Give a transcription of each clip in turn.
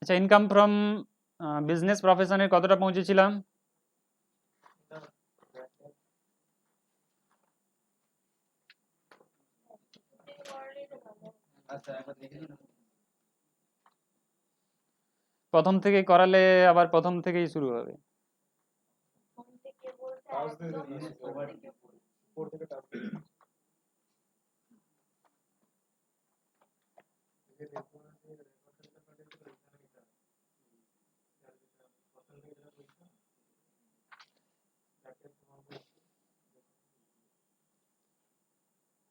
আচ্ছা, income from business প্রফেশনের কতটা পৌঁছেছিলাম? প্রথম থেকে করালে আবার প্রথম থেকেই শুরু হবে।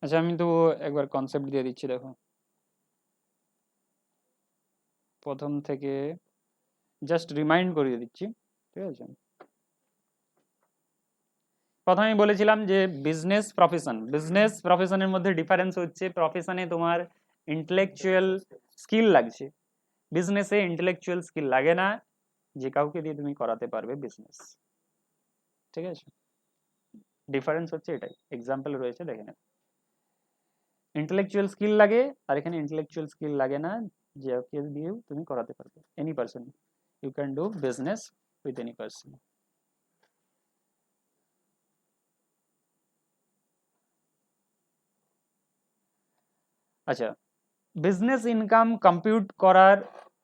আচ্ছা, আমি তো একবার কনসেপ্ট দিয়ে দিচ্ছি, দেখো। প্রথম থেকে জাস্ট রিমাইন্ড করিয়ে দিচ্ছি, ঠিক আছে? প্রথমেই বলেছিলাম যে বিজনেস প্রফেশনের মধ্যে ডিফারেন্স হচ্ছে, প্রফেশনে তোমার ইন্টেলেকচুয়াল স্কিল লাগছে, বিজনেসে ইন্টেলেকচুয়াল স্কিল লাগে না, যে কাউকে দিয়ে তুমি করাতে পারবে বিজনেস। ঠিক আছে, ডিফারেন্স হচ্ছে এটাই। এক্সাম্পল রয়েছে, দেখে নেবে। ইন্টেলেকচুয়াল স্কিল লাগে, আর এখানে ইন্টেলেকচুয়াল স্কিল লাগে না, যে কাউকে দিয়েও তুমি করাতে পারবে। Any person you can do business with any person. আচ্ছা, বিজনেস ইনকাম কম্পিউট করার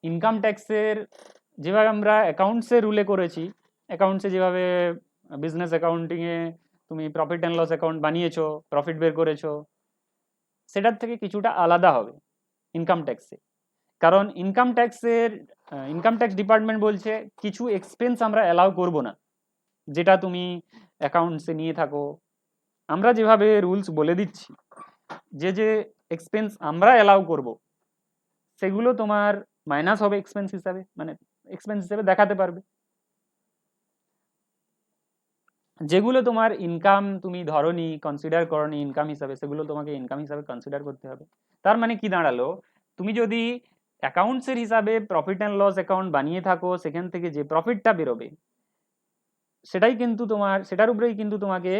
ইনকাম ট্যাক্সের যেভাবে আমরা অ্যাকাউন্টসে রুলে করেছি, অ্যাকাউন্টসে যেভাবে বিজনেস অ্যাকাউন্টিংয়ে তুমি প্রফিট অ্যান্ড লস অ্যাকাউন্ট বানিয়েছো, প্রফিট বের করেছো, সেটার থেকে কিছুটা আলাদা হবে ইনকাম ট্যাক্সে। কারণ ইনকাম ট্যাক্স ডিপার্টমেন্ট বলছে কিছু এক্সপেন্স আমরা অ্যালাউ করব না, যেটা তুমি অ্যাকাউন্টসে নিয়ে থাকো। আমরা যেভাবে রুলস বলে দিচ্ছি, যে এক্সপেন্স আমরা অ্যালাউ করব, সেগুলো তোমার মাইনাস হবে এক্সপেন্স হিসাবে, মানে এক্সপেন্স হিসাবে দেখাতে পারবে। যেগুলো তোমার ইনকাম তুমি ধরনি, কনসিডার করনি ইনকাম হিসাবে, সেগুলো তোমাকে ইনকাম হিসাবে কনসিডার করতে হবে। তার মানে কি দাঁড়ালো, তুমি যদি অ্যাকাউন্টসের হিসাবে প্রফিট অ্যান্ড লস অ্যাকাউন্ট বানিয়ে থাকো, সেখান থেকে যে প্রফিটটা বেরোবে সেটার উপরেই কিন্তু তোমাকে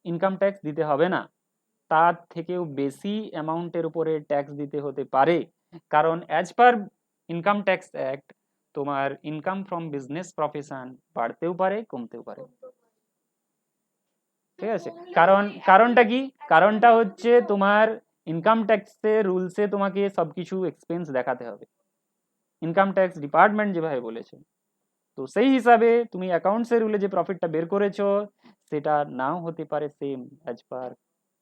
ইনকাম ট্যাক্স দিতে হবে না, তার থেকেও বেশি অ্যামাউন্টের উপরে ট্যাক্স দিতে হতে পারে। কারণ as per income tax act তোমার ইনকাম ফ্রম বিজনেস প্রফেশন বাড়তেও পারে, কমতেও পারে। ঠিক আছে, কারণটা কি? কারণটা হচ্ছে তোমার ইনকাম ট্যাক্সের রুলসে তোমাকে সবকিছু এক্সপেন্স দেখাতে হবে, ইনকাম ট্যাক্স ডিপার্টমেন্ট যেভাবে বলেছে। তো সেই হিসাবে তুমি অ্যাকাউন্টসের রুলে যে প্রফিটটা বের করেছো, সেটা নাও হতে পারে same as per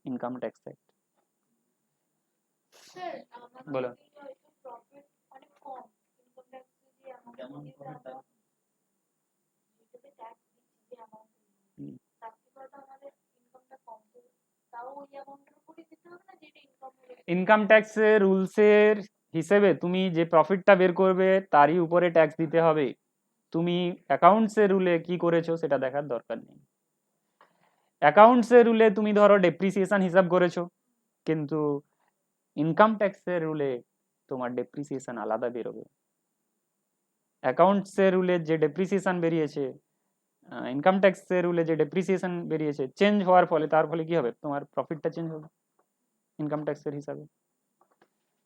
income tax act. বলো। ইনকাম ট্যাক্সের রুলসের হিসেবে তুমি যে প্রফিটটা বের করবে তারই উপরে ট্যাক্স দিতে হবে। তুমি অ্যাকাউন্টসের রুলে কি করেছো সেটা দেখার দরকার নেই। অ্যাকাউন্টসের রুলে তুমি ধরো ডেপ্রিসিয়েশন হিসাব করেছো, কিন্তু ইনকাম ট্যাক্সের রুলে তোমার ডেপ্রিসিয়েশন আলাদা বেরোবে। অ্যাকাউন্টসের রুলে যে ডেপ্রিসিয়েশন বেরিয়েছে, ইনকাম ট্যাক্সের রুলে যে ডেপ্রিসিয়েশন বেরিয়েছে, চেঞ্জ হওয়ার ফলে তার ফলে কি হবে, তোমার প্রফিটটা চেঞ্জ হবে ইনকাম ট্যাক্সের হিসাবে,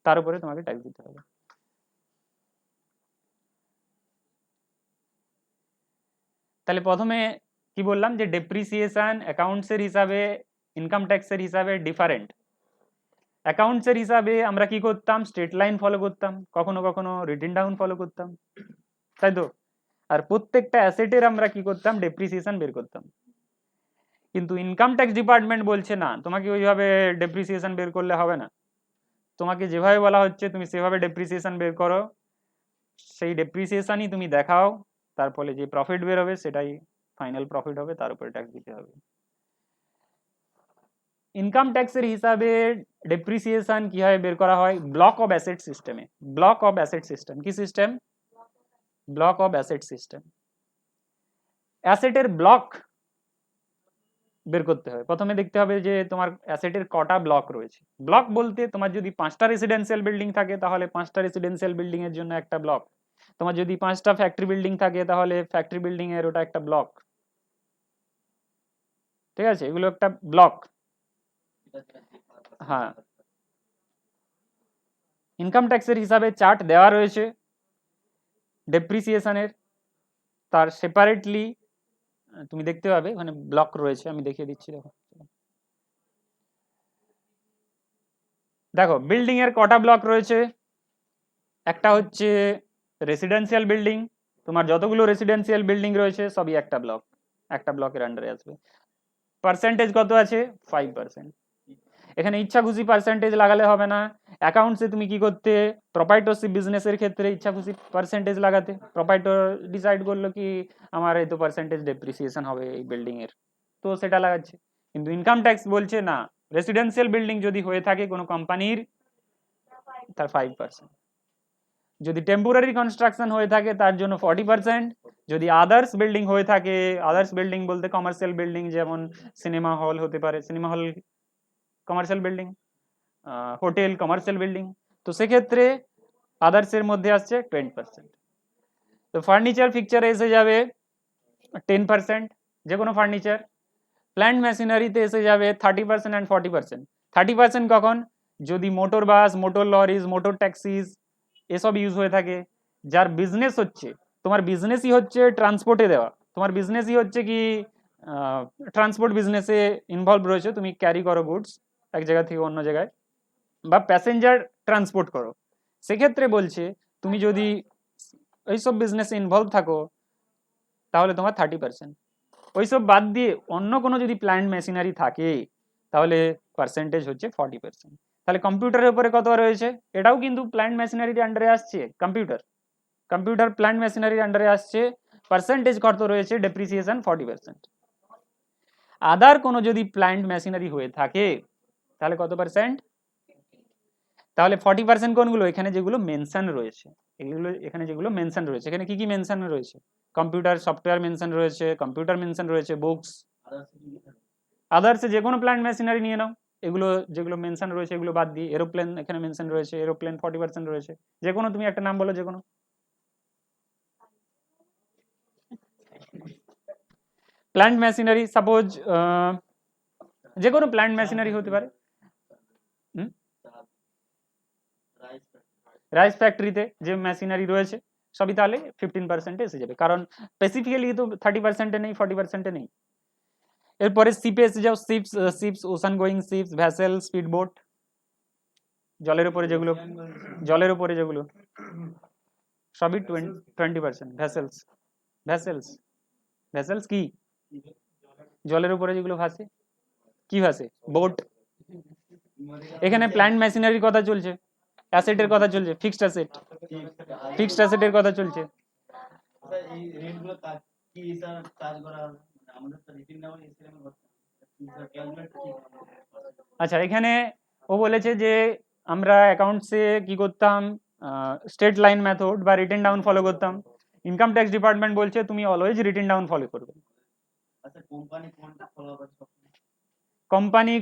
তার উপরে তোমাকে ট্যাক্স দিতে হবে। তাহলে প্রথমে কি বললাম, যে ডেপ্রিসিয়েশন অ্যাকাউন্টসের হিসাবে ইনকাম ট্যাক্সের হিসাবে ডিফারেন্ট। অ্যাকাউন্টসের হিসাবে আমরা কি করতাম, স্ট্রেট লাইন ফলো করতাম, কখনো কখনো রিটেন ডাউন ফলো করতাম, তাই তো? আর প্রত্যেকটা অ্যাসেটের আমরা কি করতাম, ডেপ্রিসিয়েশন বের করতাম। কিন্তু ইনকাম ট্যাক্স ডিপার্টমেন্ট বলছে না, তোমাকে ওইভাবে ডেপ্রিসিয়েশন বের করলে হবে না, তোমাকে যেভাবে বলা হচ্ছে তুমি সেভাবে ডেপ্রিসিয়েশন বের করো, সেই ডেপ্রিসিয়েশনই তুমি দেখাও, তার ফলে যে প্রফিট বের হবে সেটাই ফাইনাল প্রফিট হবে, তার উপরে ট্যাক্স দিতে হবে। ইনকাম ট্যাক্সের হিসাবে ডেপ্রিসিয়েশন কিভাবে বের করা হয়, ব্লক অফ অ্যাসেট সিস্টেমে। ব্লক অফ অ্যাসেট সিস্টেম কি system? Block of asset system. অ্যাসেটের ব্লক বের করতে হবে। প্রথমে দেখতে হবে যে তোমার অ্যাসেটের কটা ব্লক রয়েছে। ব্লক বলতে তোমার যদি 5টা রেসিডেন্সিয়াল বিল্ডিং থাকে তাহলে 5টা রেসিডেন্সিয়াল বিল্ডিং এর জন্য একটা ব্লক, তোমার যদি 5টা ফ্যাক্টরি বিল্ডিং থাকে তাহলে ফ্যাক্টরি বিল্ডিং এর ওটা একটা ব্লক। ঠিক আছে, এগুলো একটা ব্লক। হ্যাঁ, ইনকাম ট্যাক্সের হিসাবে চার্ট দেওয়া রয়েছে, ডেপ্রিসিয়েশনের তার সেপারেটলি তুমি দেখতে পাবে মানে ব্লক রয়েছে, আমি দেখিয়ে দিচ্ছি। দেখো দেখো বিল্ডিং এর কটা ব্লক রয়েছে, একটা হচ্ছে রেসিডেন্সিয়াল বিল্ডিং, তোমার যতগুলো রেসিডেন্সিয়াল বিল্ডিং রয়েছে সবই একটা ব্লক, একটা ব্লকের আন্ডারে আসবে। পার্সেন্টেজ কত আছে? 5%। এখানে ইচ্ছা খুশি পার্সেন্টেজ লাগালে হবে না, অ্যাকাউন্টসে তুমি কি করতে, প্রপাইটরশিপ বিজনেসের ক্ষেত্রে ইচ্ছা খুশি পার্সেন্টেজ লাগাতে, প্রপাইটর ডিসাইড করলো কি আমার এই তো পার্সেন্টেজ ডেপ্রিসিয়েশন হবে এই বিল্ডিং এর, তো সেটা লাগাচ্ছে। কিন্তু ইনকাম ট্যাক্স বলছে না, রেসিডেন্সিয়াল বিল্ডিং যদি হয়ে থাকে কোনো কোম্পানির তার 5%, যদি টেম্পোরারি কনস্ট্রাকশন হয়ে থাকে তার জন্য 40%, যদি আদার্স বিল্ডিং হয়ে থাকে, আদার্স বিল্ডিং বলতে কমার্শিয়াল বিল্ডিং যেমন সিনেমা হল হতে পারে, cinema hall commercial building, hotel commercial building, তো সেক্ষেত্রে আদার্সের মধ্যে আসছে 20%। তো ফার্নিচার ফিকচারে এসে যাবে 10%, যে কোনো ফার্নিচার। প্ল্যান্ট মেশিনারিতে এসে যাবে 30% অ্যান্ড 40%। 30% কখন? যদি মোটর বাস, মোটর লরিজ, মোটর ট্যাক্সিস এসব ইউজ হয়ে থাকে, যার বিজনেস হচ্ছে, তোমার বিজনেসই হচ্ছে ট্রান্সপোর্টে দেওয়া, তোমার বিজনেসই হচ্ছে কি ট্রান্সপোর্ট বিজনেসে ইনভলভ রয়েছে, তুমি ক্যারি করো গুডস এক জায়গা থেকে অন্য জায়গায়, বা প্যাসেঞ্জার ট্রান্সপোর্ট করো, সেক্ষেত্রে বলছে তুমি যদি ওইসব বিজনেসে ইনভলভ থাকো তাহলে তোমার 30%। ওইসব বাদ দিয়ে অন্য কোনো যদি প্ল্যান্ট মেশিনারি থাকে তাহলে পার্সেন্টেজ হচ্ছে 40%। তাহলে কম্পিউটারের উপরে কত রয়েছে, এটাও কিন্তু প্ল্যান্ট মেশিনারির আন্ডারে আসছে, কম্পিউটার, কম্পিউটার প্ল্যান্ট মেশিনারির আন্ডারে আসছে, পার্সেন্টেজ কত রয়েছে ডেপ্রিসিয়েশন 40%। আদার কোনো যদি প্ল্যান্ট মেশিনারি হয়ে থাকে তাহলে কত পার্সেন্ট? তাহলে 40% কোনগুলো? এখানে যেগুলো মেনশন রয়েছে, এগুলো এখানে যেগুলো মেনশন রয়েছে, এখানে কি কি মেনশন রয়েছে? কম্পিউটার সফটওয়্যার মেনশন রয়েছে, কম্পিউটার মেনশন রয়েছে, বুকস, আদার্সে যে কোনো প্ল্যান্ট মেশিনারি নিয়ে নাও, এগুলো যেগুলো মেনশন রয়েছে এগুলো বাদ দিয়ে, এরোপ্লেন এখানে মেনশন রয়েছে, এরোপ্লেন 40% রয়েছে, যে কোনো তুমি একটা নাম বলো, যে কোনো প্ল্যান্ট মেশিনারি, সাপোজ যে কোনো প্ল্যান্ট মেশিনারি হতে পারে। রাইস ফ্যাক্টরিতে যে মেশিনারি রয়েছে সবই তাহলে 15% এসে যাবে, কারণ স্পেসিফিক্যালি তো 30%-এ নেই, 40%-এ নেই। এরপরে শিপে এসে যাও, ships, ships ocean going ships, vessel, speed boat, জলের উপরে যেগুলো, জলের উপরে যেগুলো সবই 20%। ভ্যাসেলস, ভ্যাসেলস, ভ্যাসেলস কি? জলের উপরে যেগুলো ভাসে, কি ভাসে? বোট। এখানে প্ল্যান্ট মেশিনারির কথা চলছে, অ্যাসেটের কথা চলছে, ফিক্সড অ্যাসেট, ফিক্সড অ্যাসেটের কথা চলছে। আচ্ছা, এখানে ও বলেছে যে আমরা অ্যাকাউন্টসে কি করতাম, স্টেট লাইন মেথড বা রিটেন ডাউন ফলো করতাম। ইনকাম ট্যাক্স ডিপার্টমেন্ট বলছে তুমি অলওয়েজ রিটেন ডাউন ফলো করবে। কোম্পানি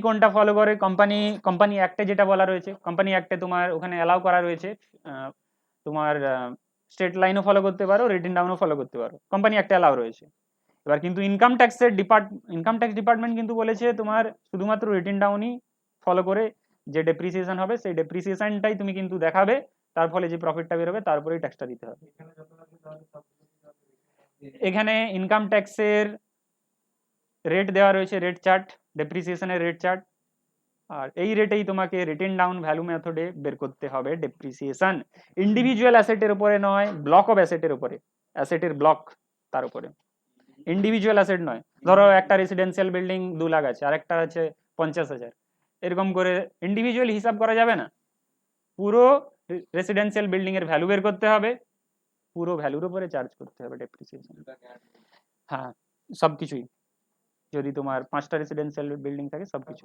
কোনটা ফলো করে? কোম্পানি, কোম্পানি অ্যাক্টে যেটা বলা রয়েছে, কোম্পানি অ্যাক্টে তোমার ওখানে অ্যালাউ করা রয়েছে তোমার স্টেট লাইনও ফলো করতে পারো, রিটেন ডাউনও ফলো করতে পারো, কোম্পানি অ্যাক্টে অ্যালাউ রয়েছে। এবার কিন্তু ইনকাম ট্যাক্সের ইনকাম ট্যাক্স ডিপার্টমেন্ট কিন্তু বলেছে তোমার শুধুমাত্র রিটেন ডাউনই ফলো করে যে ডেপ্রিসিয়েশন হবে সেই ডেপ্রিসিয়েশনটাই তুমি কিন্তু দেখাবে, তার ফলে যে প্রফিটটা বেরোবে তারপরেই ট্যাক্সটা দিতে হবে। এখানে ইনকাম ট্যাক্সের রেট দেওয়া রয়েছে, রেট চার্ট, ডেপ্রিসিয়েশনের রেট চার্ট, আর এই রেটেই তোমাকে রিটেন ডাউন ভ্যালু মেথডে বের করতে হবে ডেপ্রিসিয়েশন। ইন্ডিভিজুয়াল অ্যাসেটের উপরে নয়, ব্লক অফ অ্যাসেটের উপরে, অ্যাসেটের ব্লক তার উপরে, ইন্ডিভিজুয়াল অ্যাসেট নয়। ধরো একটা রেসিডেন্সিয়াল বিল্ডিং 2 লাখ আছে, আর একটা আছে 50,000, এরকম করে ইন্ডিভিজুয়াল হিসাব করা যাবে না, পুরো রেসিডেন্সিয়াল বিল্ডিং এর ভ্যালু বের করতে হবে, পুরো ভ্যালুর উপরে চার্জ করতে হবে ডেপ্রিসিয়েশন। হ্যাঁ, সবকিছুই, যদি তোমার 5টা রেসিডেন্সিয়াল বিল্ডিং থাকে সবকিছু।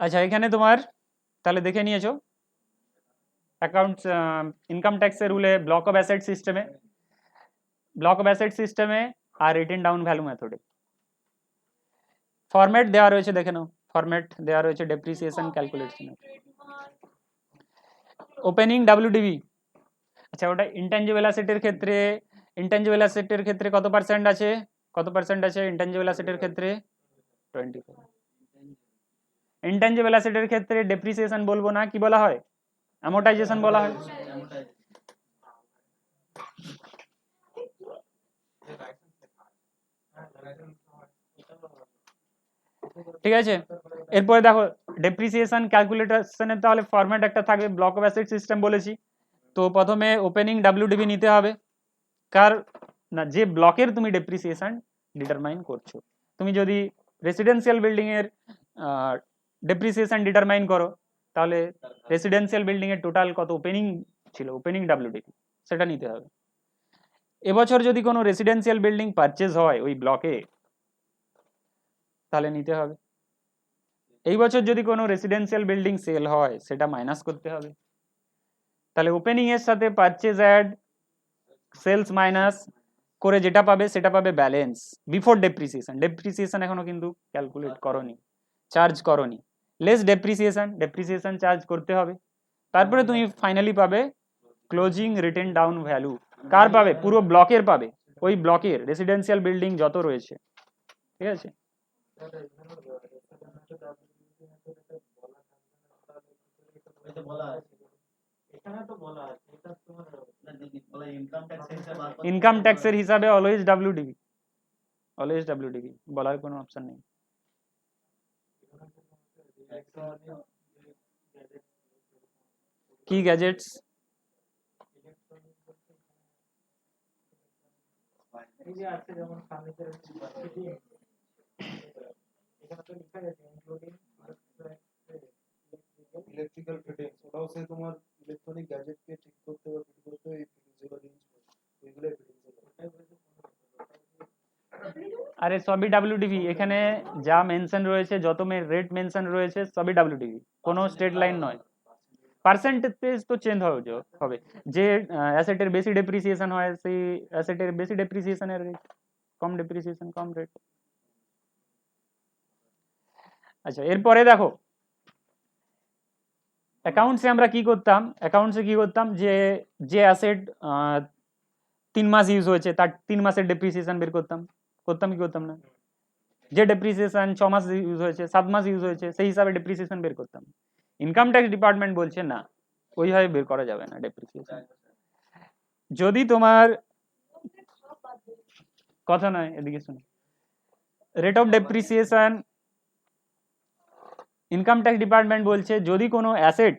আচ্ছা, এখানে তোমার তাহলে দেখে নিয়েছো অ্যাকাউন্টস ইনকাম ট্যাক্সের রুলে ব্লক অফ অ্যাসেট সিস্টেমে, ব্লক অফ অ্যাসেট সিস্টেমে আর রিটেন ডাউন ভ্যালু মেথডে। ফরম্যাট দেওয়া রয়েছে, দেখে নাও, ফরম্যাট দেওয়া রয়েছে ডেপ্রিসিয়েশন ক্যালকুলেশন। ওপেনিং ডাব্লিউডিবি, আচ্ছা ওটা ইনট্যাঞ্জিবল অ্যাসেটের ক্ষেত্রে, ইনট্যাঞ্জিবল অ্যাসেটের ক্ষেত্রে কত পার্সেন্ট আছে, কত পার্সেন্ট আছে ইনট্যাঞ্জিবল অ্যাসেটের ক্ষেত্রে? 24। ইনট্যাঞ্জিবল অ্যাসেটের ক্ষেত্রে ডেপ্রিসিয়েশন বলবো না, কি বলা হয়, অ্যামোর্টাইজেশন বলা হয়। ঠিক আছে, এরপরে দেখো ডেপ্রিসিয়েশন ক্যালকুলেশনের তাহলে ফরম্যাট একটা থাকবে, ব্লক অফ অ্যাসেট সিস্টেম বলেছি। তো প্রথমে ওপেনিং ডাব্লিউডিবি নিতে হবে, কার না, যে ব্লকের তুমি ডেপ্রিসিয়েশন ডিটারমাইন করছো। তুমি যদি রেসিডেন্সিয়াল বিল্ডিং এর ডেপ্রিসিয়েশন ডিটারমাইন করো, তাহলে রেসিডেন্সিয়াল বিল্ডিং এর টোটাল কত ওপেনিং ছিল, ওপেনিং ডাব্লিউডিবি সেটা নিতে হবে। এবছর যদি কোনো রেসিডেন্সিয়াল বিল্ডিং পারচেজ হয় ওই ব্লকে, তাহলে নিতে হবে। এই বছর যদি কোনো রেসিডেন্সিয়াল বিল্ডিং সেল হয়, সেটা মাইনাস করতে হবে। তাহলে ওপেনিং এর সাথে পারচেজ অ্যাড, সেলস মাইনাস করে যেটা পাবে সেটা পাবে ব্যালেন্স বিফোর ডেপ্রিসিয়েশন। ডেপ্রিসিয়েশন এখনো কিন্তু ক্যালকুলেট করনি, চার্জ করনি, লেস ডেপ্রিসিয়েশন, ডেপ্রিসিয়েশন চার্জ করতে হবে। তারপরে তুমি ফাইনালি পাবে ক্লোজিং রিটেন ডাউন ভ্যালু। কার পাবে? পুরো ব্লকের পাবে, ওই ব্লকের রেসিডেন্সিয়াল বিল্ডিং যত রয়েছে। ঠিক আছে, ইনকাম ট্যাক্সের হিসাবে অলওয়েজ ডাব্লিউডিবি, অলওয়েজ ডাব্লিউডিবি, বলার কোনো অপশন নেই। কি গ্যাজেটস? ইলেকট্রিক্যাল ফিটিংস, ওটাও সে তোমার ইলেকট্রনিক গ্যাজেটকে ঠিক করতে বা ফিট করতে এই ফিটিংসগুলো ইউজ করে, ওইগুলোই ফিটিংস। আরে সবই ডাব্লিউডিবি, এখানে যা মেনশন রয়েছে, যত রেট মেনশন রয়েছে সবই ডাব্লিউডিবি, কোনো স্টেট লাইন নয়। পার্সেন্টেজ তো চেঞ্জ হবে, যে অ্যাসেটের বেশি ডেপ্রিসিয়েশন হয় সেই অ্যাসেটের বেশি ডেপ্রিসিয়েশনের রেট, কম ডেপ্রিসিয়েশন কম রেট। আচ্ছা, এরপরে দেখো অ্যাকাউন্টসে আমরা কি করতাম, অ্যাকাউন্টসে কি করতাম, যে যে অ্যাসেট 3 মাস ইউজ হয়েছে তার 3 মাসের ডেপ্রিসিয়েশন বের করতাম, করতাম কি করতাম না? যে ডেপ্রিসিয়েশন 6 মাস ইউজ হয়েছে, 7 মাস ইউজ হয়েছে, সেই হিসাবে ডেপ্রিসিয়েশন বের করতাম। ইনকাম ট্যাক্স ডিপার্টমেন্ট বলছে না, ওইভাবে বের করা যাবে না ডেপ্রিসিয়েশন। যদি তোমার কথা নয়, এদিকে শুনো, rate of depreciation income tax department বলছে যদি কোনো অ্যাসেট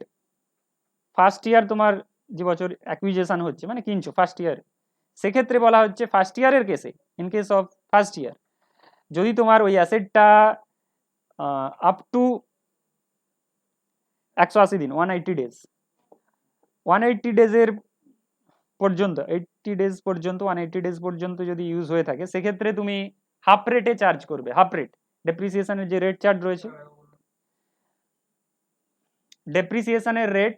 ফার্স্ট ইয়ার তোমার যে বছর অ্যাকুইজিশন হচ্ছে মানে কিনছো ফার্স্ট ইয়ার, সেক্ষেত্রে বলা হচ্ছে ফার্স্ট ইয়ারের কেসে, in case of first year, যদি তোমার ওই অ্যাসেটটা আপ টু 180 দিন 180 ডেজ, 180 ডেজের পর্যন্ত 80 ডেজ পর্যন্ত 180 ডেজ পর্যন্ত যদি ইউজ হয়ে থাকে, সেক্ষেত্রে তুমি হাফ রেটে চার্জ করবে, হাফ রেট ডেপ্রিসিয়েশনের যে রেট চার্জ রয়েছে, ডেপ্রিসিয়েশনের রেট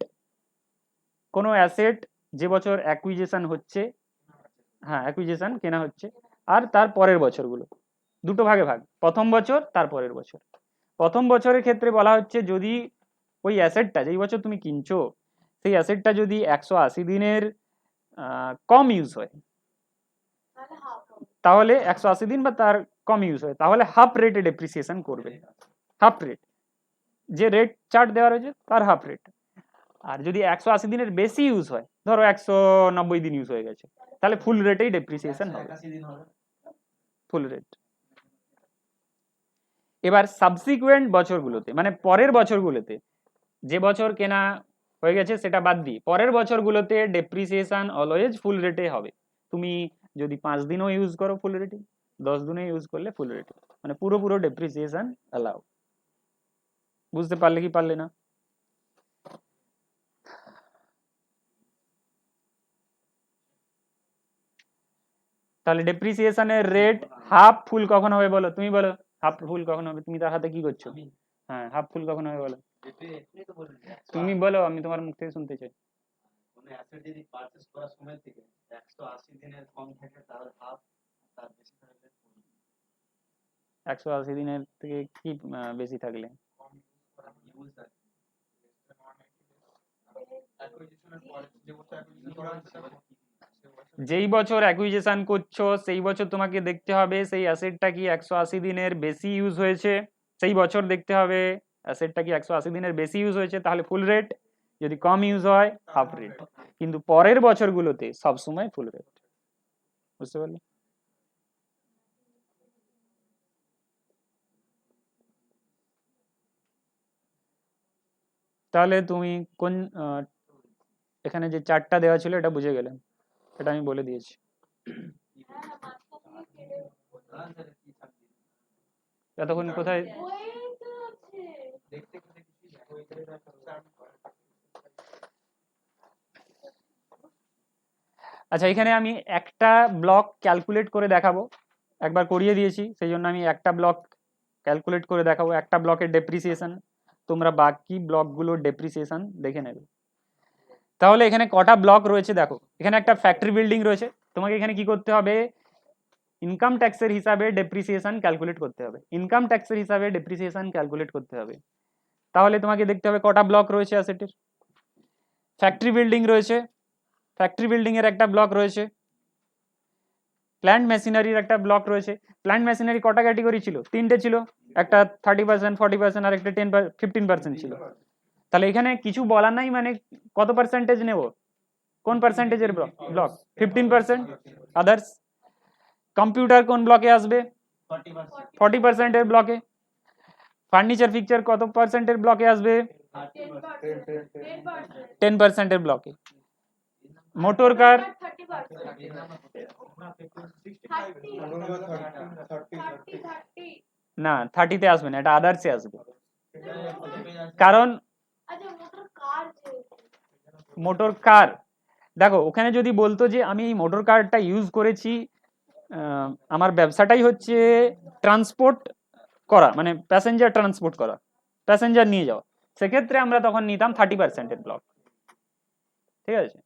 কোনো অ্যাসেট যে বছর অ্যাকুইজিশন হচ্ছে, হ্যাঁ অ্যাকুইজিশন কেনা হচ্ছে, আর তার পরের বছরগুলো দুটো ভাগে ভাগ, প্রথম বছর তার পরের বছর। প্রথম বছরের ক্ষেত্রে বলা হচ্ছে যদি ওই অ্যাসেটটা যেই বছর তুমি কিনছো সেই অ্যাসেটটা যদি 180 দিনের কম ইউজ হয়, তাহলে 180 দিন বা তার কম ইউজ হয়, তাহলে হাফ রেটে ডেপ্রিসিয়েশন করবে, হাফ রেট, যে রেট চার্ট দেওয়া রয়েছে তার হাফ রেট। আর যদি 180 দিনের বেশি ইউজ হয়, ধরো 190 দিন ইউজ হয়ে গেছে, তাহলে ফুল রেটেই ডেপ্রিসিয়েশন হবে, ফুল রেট। এবার সাবসিকুয়েন্ট বছরগুলোতে, মানে পরের বছরগুলোতে, যে বছর কেনা হয়ে গেছে সেটা বাদ দিয়ে পরের বছরগুলোতে ডেপ্রিসিয়েশন অলওয়েজ ফুল রেটে হবে। তুমি যদি 5 দিনও ইউজ করো ফুল রেটে, 10 দিনও ইউজ করলে ফুল রেটে, মানে পুরো ডেপ্রিসিয়েশন অ্যালাউ। বুঝতে পারলে কি পারলে না? তাহলে ডেপ্রিসিয়েশনের রেট হাফ ফুল কখন হবে বলো, তুমি বলো হাফ ফুল কখন হবে, তুমি তার হাতে কি করছো? হ্যাঁ, হাফ ফুল কখন হবে বলো, তুমি বলো, আমি তোমার মুখ থেকে শুনতে চাই। কোনো অ্যাসেট যদি পারচেজ করার সময় থেকে 180 দিনের কম থাকে তাহলে হাফ, তার বেশি থাকলে 180 দিনের থেকে কি বেশি থাকলে? কম ইউজ থাকে। অ্যাকুইজিশনের পরে যে বছর অ্যাকুইজিশন করা হচ্ছে যেই বছর অ্যাকুইজিশন করছো সেই বছর তোমাকে দেখতে হবে সেই অ্যাসেটটা কি 180 দিনের বেশি ইউজ হয়েছে, সেই বছর দেখতে হবে অ্যাসেটটা কি 180 দিনের বেশি ইউজ হয়েছে তাহলে ফুল রেট, যদি কম ইউজ হয় হাফ রেট, কিন্তু পরের বছরগুলোতে সবসময় ফুল রেট। বুঝতে পারলে? তাহলে তুমি কোন এখানে যে চারটা দেওয়া ছিল এটা বুঝে গেলে, এটা আমি বলে দিয়েছি। এতক্ষণ কোথায় আচ্ছা, এখানে আমি একটা ব্লক ক্যালকুলেট করে দেখাবো, একবার করিয়ে দিয়েছি সেই জন্য আমি একটা ব্লক ক্যালকুলেট করে দেখাবো, একটা ব্লকের ডেপ্রিসিয়েশন, তোমরা বাকি ব্লকগুলোর ডেপ্রিসিয়েশন দেখে নেবে। তাহলে এখানে কটা ব্লক রয়েছে দেখো, এখানে একটা ফ্যাক্টরি বিল্ডিং রয়েছে, তোমাকে এখানে কি করতে হবে, ইনকাম ট্যাক্সের হিসাবে ডেপ্রিসিয়েশন ক্যালকুলেট করতে হবে, ইনকাম ট্যাক্সের হিসাবে ডেপ্রিসিয়েশন ক্যালকুলেট করতে হবে। তাহলে তোমাকে দেখতে হবে কটা ব্লক রয়েছে অ্যাসেটের। ফ্যাক্টরি বিল্ডিং রয়েছে, ফ্যাক্টরি বিল্ডিং এর একটা ব্লক রয়েছে, প্ল্যান্ট মেশিনারির একটা ব্লক রয়েছে। প্ল্যান্ট মেশিনারি কটা ক্যাটেগরি ছিল, তিনটে ছিল, একটা 30%, 40% আর একটা 15% ছিল। তাহলে এখানে কিছু বলার নাই, মানে কত পার্সেন্টেজ নেব, কোন পার্সেন্টেজের ব্লক, 15%। আদার্স কম্পিউটার কোন ব্লকে আসবে, 40% এর ব্লকে। ফার্নিচার ফিকচার কত পার্সেন্টের ব্লকে আসবে, 10% এর ব্লকে। মোটর কার না 30-তে আসবে না, এটা আদার্সে আসবে। কারণ মোটর কার দেখো, ওখানে যদি বলতো যে আমি এই মোটর কারটা ইউজ করেছি, আমার ব্যবসাটাই হচ্ছে ট্রান্সপোর্ট করা, মানে প্যাসেঞ্জার ট্রান্সপোর্ট করা, প্যাসেঞ্জার নিয়ে যাওয়া, সেক্ষেত্রে আমরা তখন নিতাম 30%-এর ব্লক, ঠিক আছে।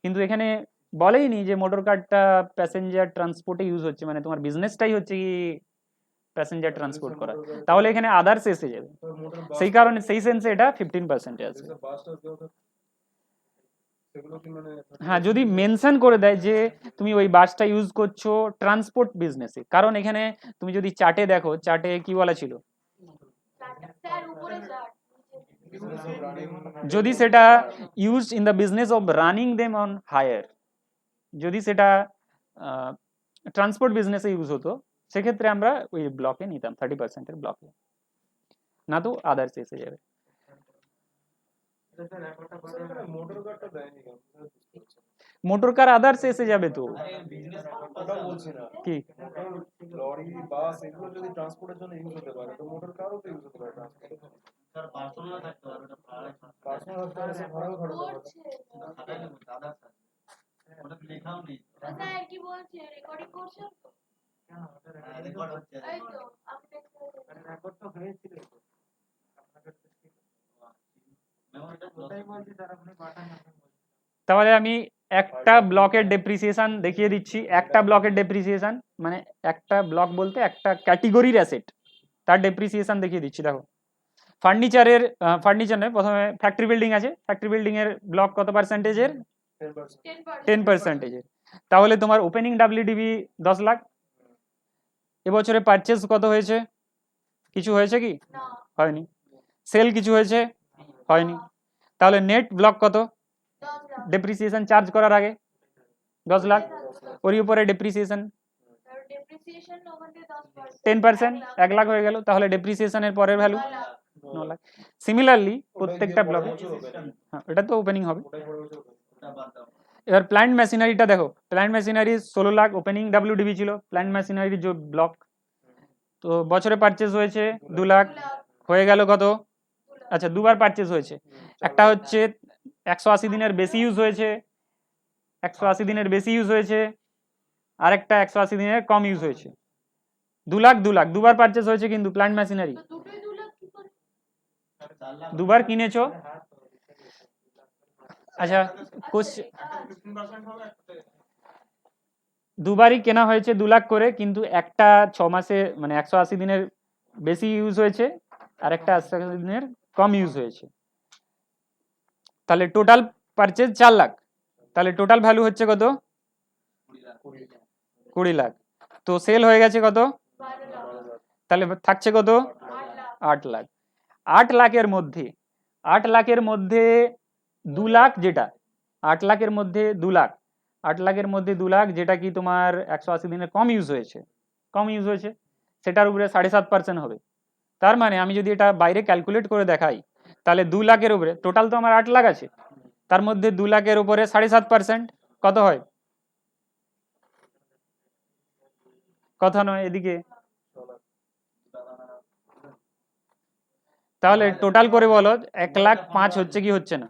কিন্তু এখানে বলেই নি যে মোটর কারটা প্যাসেঞ্জার ট্রান্সপোর্টে ইউজ হচ্ছে, মানে তোমার বিজনেসটাই হচ্ছে কি প্যাসেঞ্জার ট্রান্সপোর্ট করা, তাহলে এখানে আদার্স এসে যাবে, সেই কারণে সেই সেন্সে এটা 15%-এ আছে। হ্যাঁ, যদি মেনশন করে দেয় যে তুমি ওই বাসটা ইউজ করছো ট্রান্সপোর্ট বিজনেসে, কারণ এখানে তুমি যদি চার্টে দেখো, চার্টে কি বলা ছিল, যদি সেটা use in the business of running them on hire, যদি সেটা ট্রান্সপোর্ট বিজনেসে ইউজ হতো, সেক্ষেত্রে আমরা ওই ব্লকে নিতাম 30%-এর ব্লকে, না তো আদার্স এসে যাবে। মোটর কার আদার্স এসে যাবে তো, কি লরি বাস এগুলো যদি ট্রান্সপোর্টের জন্য ইউজ হতে পারে, তো মোটর কারও তো ইউজ হতে পারে ট্রান্সপোর্টের জন্য। পার্সোনাল থাকতে পারে, ওটা পার্সোনাল থাকতে পারে, ভাড়াও খাটাতে পারে। ওটা লেখাও নেই। স্যার কি বলছে, রেকর্ডিং করছেন তো? কেন রেকর্ড হচ্ছে? এই তো আপনি রেকর্ড তো হয়েছিল তো আপনাদের থেকে, মেমোরিটা কোথায় বলছি স্যার, আপনি পাঠান। তাহলে আমি একটা ব্লকের ডেপ্রিসিয়েশন দেখিয়ে দিচ্ছি, একটা ব্লকের ডেপ্রিসিয়েশন মানে একটা ব্লক বলতে একটা ক্যাটেগরির অ্যাসেট, তার ডেপ্রিসিয়েশন দেখিয়ে দিচ্ছি। দেখো ফার্নিচারের, ফার্নিচারের প্রথমে ফ্যাক্টরি বিল্ডিং আছে, ফ্যাক্টরি বিল্ডিং এর ব্লক কত পার্সেন্টেজের, 10%-এর। তাহলে তোমার ওপেনিং ডাব্লিউডিবি 10 লাখ, এবছরে পারচেজ কত হয়েছে, কিছু হয়েছে কি, হয়নি। সেল কিছু হয়েছে, হয়নি। তাহলে নেট ব্লক কত, ডেপ্রিসিয়েশন চার্জ করার আগে 10 লাখ, ওর উপরে ডেপ্রিসিয়েশন 10%, 1 লাখ হয়ে গেল। তাহলে ডেপ্রিসিয়েশনের পরের ভ্যালু 9 লাখ। সিমিলারলি প্রত্যেকটা ব্লকে, হ্যাঁ এটা তো ওপেনিং হবে। এবার প্ল্যান্ট মেশিনারিটা দেখো, প্ল্যান্ট মেশিনারি 16 লাখ ওপেনিং ডাব্লিউডিবি ছিল, প্ল্যান্ট মেশিনারির যে ব্লক, তো বছরে পারচেজ হয়েছে 2 লাখ, হয়ে গেল কত, আচ্ছা দুবার পারচেজ হয়েছে, একটা হচ্ছে 180 দিনের বেশি ইউজ হয়েছে, 180 দিনের বেশি ইউজ হয়েছে, আর একটা 180 দিনের কম ইউজ হয়েছে। 2 লাখ 2 লাখ দুবার পারচেজ হয়েছে, কিন্তু প্ল্যান্ট মেশিনারি দুবার কিনেছো। আচ্ছা দুবারই কেনা হয়েছে 2 লাখ করে, কিন্তু একটা 6 মাসে মানে 180 দিনের বেশি ইউজ হয়েছে, আর একটা 180 দিনের কম ইউজ হয়েছে। তাহলে টোটাল পারচেজ 4 লাখ, তাহলে টোটাল ভ্যালু হচ্ছে কত, 20 লাখ। তো সেল হয়ে গেছে কত, তাহলে থাকছে কত, 8 লাখ। 8 লাখের মধ্যে 8 লাখের মধ্যে 2 লাখ, যেটা 8 লাখের মধ্যে 2 লাখ, 8 লাখের মধ্যে 2 লাখ যেটা কি তোমার 180 দিনে কম ইউজ হয়েছে, সেটার উপরে 7.5% হবে। তার মানে আমি যদি এটা বাইরে ক্যালকুলেট করে দেখাই, তাহলে 2 লাখের উপরে, টোটাল তো আমার 8 লাখ আছে, তার মধ্যে 2 লাখের উপরে 7.5% কত হয়? কথা নয় এদিকে, তাহলে টোটাল করে বলো 1,05,000 হচ্ছে কি হচ্ছে না?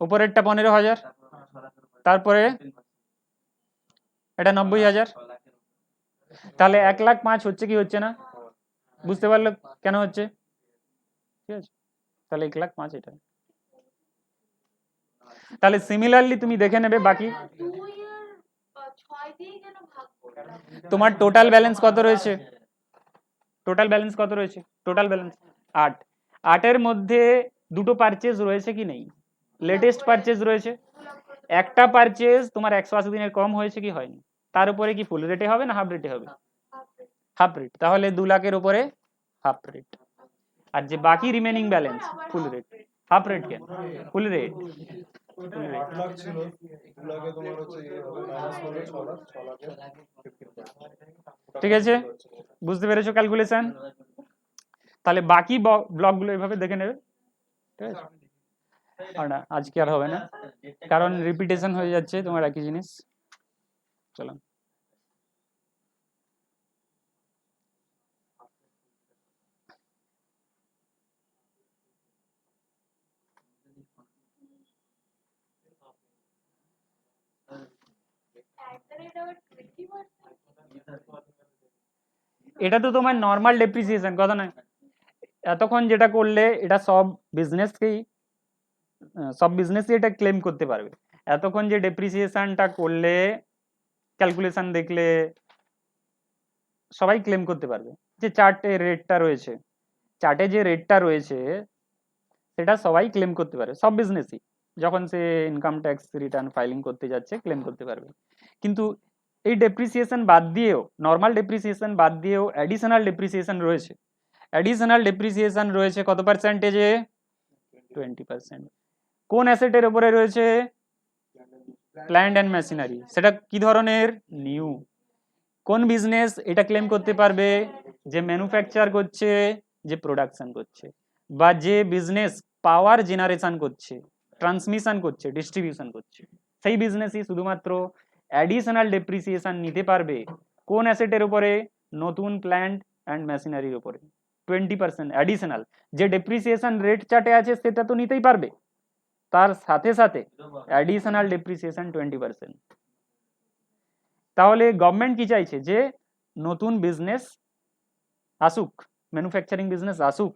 উপরেরটা 15,000, তারপরে এটা 90,000, তাহলে 1,05,000 হচ্ছে কি হচ্ছে না? বুঝতে পারলো কেন হচ্ছে? ঠিক আছে, তাহলে 1,05,000 এটা। তাহলে সিমিলারলি তুমি দেখে নেবে বাকি 2 এর 6 দিয়ে কেন ভাগ করলাম? তোমার টোটাল ব্যালেন্স কত রয়েছে? টোটাল ব্যালেন্স কত রয়েছে? টোটাল ব্যালেন্স 8, 8-এর মধ্যে দুটো পারচেজ রয়েছে কি নেই? লেটেস্ট পারচেজ রয়েছে, একটা পারচেজ তোমার 180 দিনের কম হয়েছে কি হয়নি? তার উপরে কি ফুল রেটে হবে না হাফ রেটে হবে? হাফ রেট, তাহলে 2 লাখের উপরে হাফ রেট, আর যে বাকি রিমেনিং ব্যালেন্স ফুল রেট। হাফ রেট কেন? ফুল রেট। 8 লাখ ছিল, 2 লাখে তোমার হচ্ছে মাইনাস করলে 6 লাখ, 6 লাখে 15%। ঠিক আছে, বুঝতে পেরেছো ক্যালকুলেশন? তাহলে বাকি ব্লকগুলো এভাবে দেখে নেবে, ঠিক আছে? আর না, আজকে আর হবে না, কারণ রিপিটেশন হয়ে যাচ্ছে তোমার একই জিনিস। চলো, At the rate of 20%? এটা তো তোমার নর্মাল ডেপ্রিসিয়েশন, কথা নয়। এতক্ষণ যেটা করলে এটা সব বিজনেসই এটা ক্লেম করতে পারবে। এতক্ষণ যে ডেপ্রিসিয়েশনটা করলে, ক্যালকুলেশন দেখলে, সবাই ক্লেম করতে পারবে। যে চার্টে যে রেটটা রয়েছে সেটা সবাই ক্লেম করতে পারে, সব বিজনেসই যখন সে ইনকাম ট্যাক্স রিটার্ন ফাইলিং করতে যাচ্ছে ক্লেম করতে পারবে। কিন্তু এই ডেপ্রিসিয়েশন বাদ দিয়েও, নর্মাল ডেপ্রিসিয়েশন বাদ দিয়েও অ্যাডিশনাল ডেপ্রিসিয়েশন রয়েছে কত পার্সেন্টেজে? 20%। কোন অ্যাসেটের উপরে রয়েছে? Plant and machinery. সেটা কি ধরনের? নিউ। কোন বিজনেস এটা ক্লেম করতে পারবে? যে ম্যানুফ্যাকচার করছে, যে প্রোডাকশন করছে, বা যে বিজনেস পাওয়ার জেনারেশন করছে, ট্রান্সমিশন করছে, ডিস্ট্রিবিউশন করছে, সেই বিজনেসই শুধুমাত্র অ্যাডিশনাল ডেপ্রিসিয়েশন নিতে পারবে। কোন অ্যাসেটের উপরে? নতুন প্ল্যান্ট অ্যান্ড মেশিনারির উপরে 20% অ্যাডিশনাল। যে ডেপ্রিসিয়েশন রেট চার্টে আছে সেটা তো নিতেই পারবে, তার সাথে সাথে অ্যাডিশনাল ডেপ্রিসিয়েশন 20%। তাহলে গভর্নমেন্ট কি চাইছে? যে নতুন বিজনেস আসুক, ম্যানুফ্যাকচারিং বিজনেস আসুক,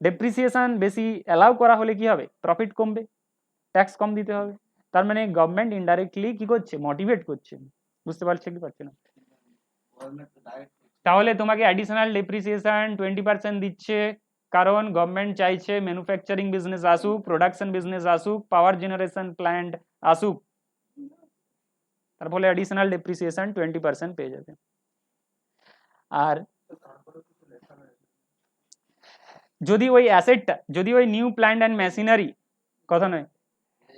ডেপ্রিসিয়েশন বেশি অ্যালাউ করা হলে কি হবে? প্রফিট কমবে, ট্যাক্স কম দিতে হবে। তার মানে গভর্নমেন্ট ইনডাইরেক্টলি কি করছে? মোটিভেট করছে। বুঝতে পারছে কি পারছে না? তাহলে তোমাকে অ্যাডিশনাল ডেপ্রিসিয়েশন 20% দিচ্ছে, কারণ গভর্নমেন্ট চাইছে ম্যানুফ্যাকচারিং বিজনেস আসুক, প্রোডাকশন বিজনেস আসুক, পাওয়ার জেনারেশন প্ল্যান্ট আসুক, তার ফলে অ্যাডিশনাল ডেপ্রিসিয়েশন 20% পেয়ে যাবে। আর যদি ওই অ্যাসেটটা, যদি ওই নিউ প্ল্যান্ট অ্যান্ড মেশিনারি, কথা নয়,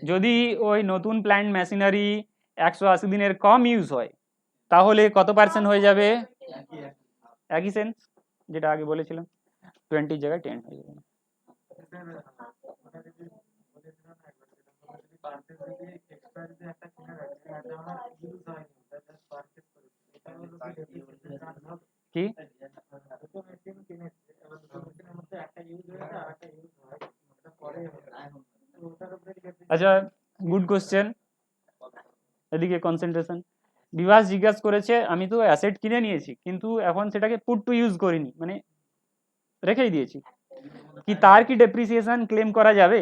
যদি ওই নতুন প্ল্যান্ট মেশিনারি 180 দিনের কম ইউজ হয়, তাহলে কত পার্সেন্ট হয়ে যাবে? একই সেন্স যেটা আগে বলেছিলাম, 20 জায়গায় 10 হয়ে যাবে। কি? আচ্ছা, গুড কোশ্চেন, এদিকে কনসেন্ট্রেশন। বিভাস জিজ্ঞাসা করেছে, আমি তো অ্যাসেট কিনে নিয়েছি কিন্তু এখন সেটাকে পুট টু ইউজ করিনি, মানে রেখেই দিয়েছি, কি তার কি ডেপ্রিসিয়েশন ক্লেম করা যাবে?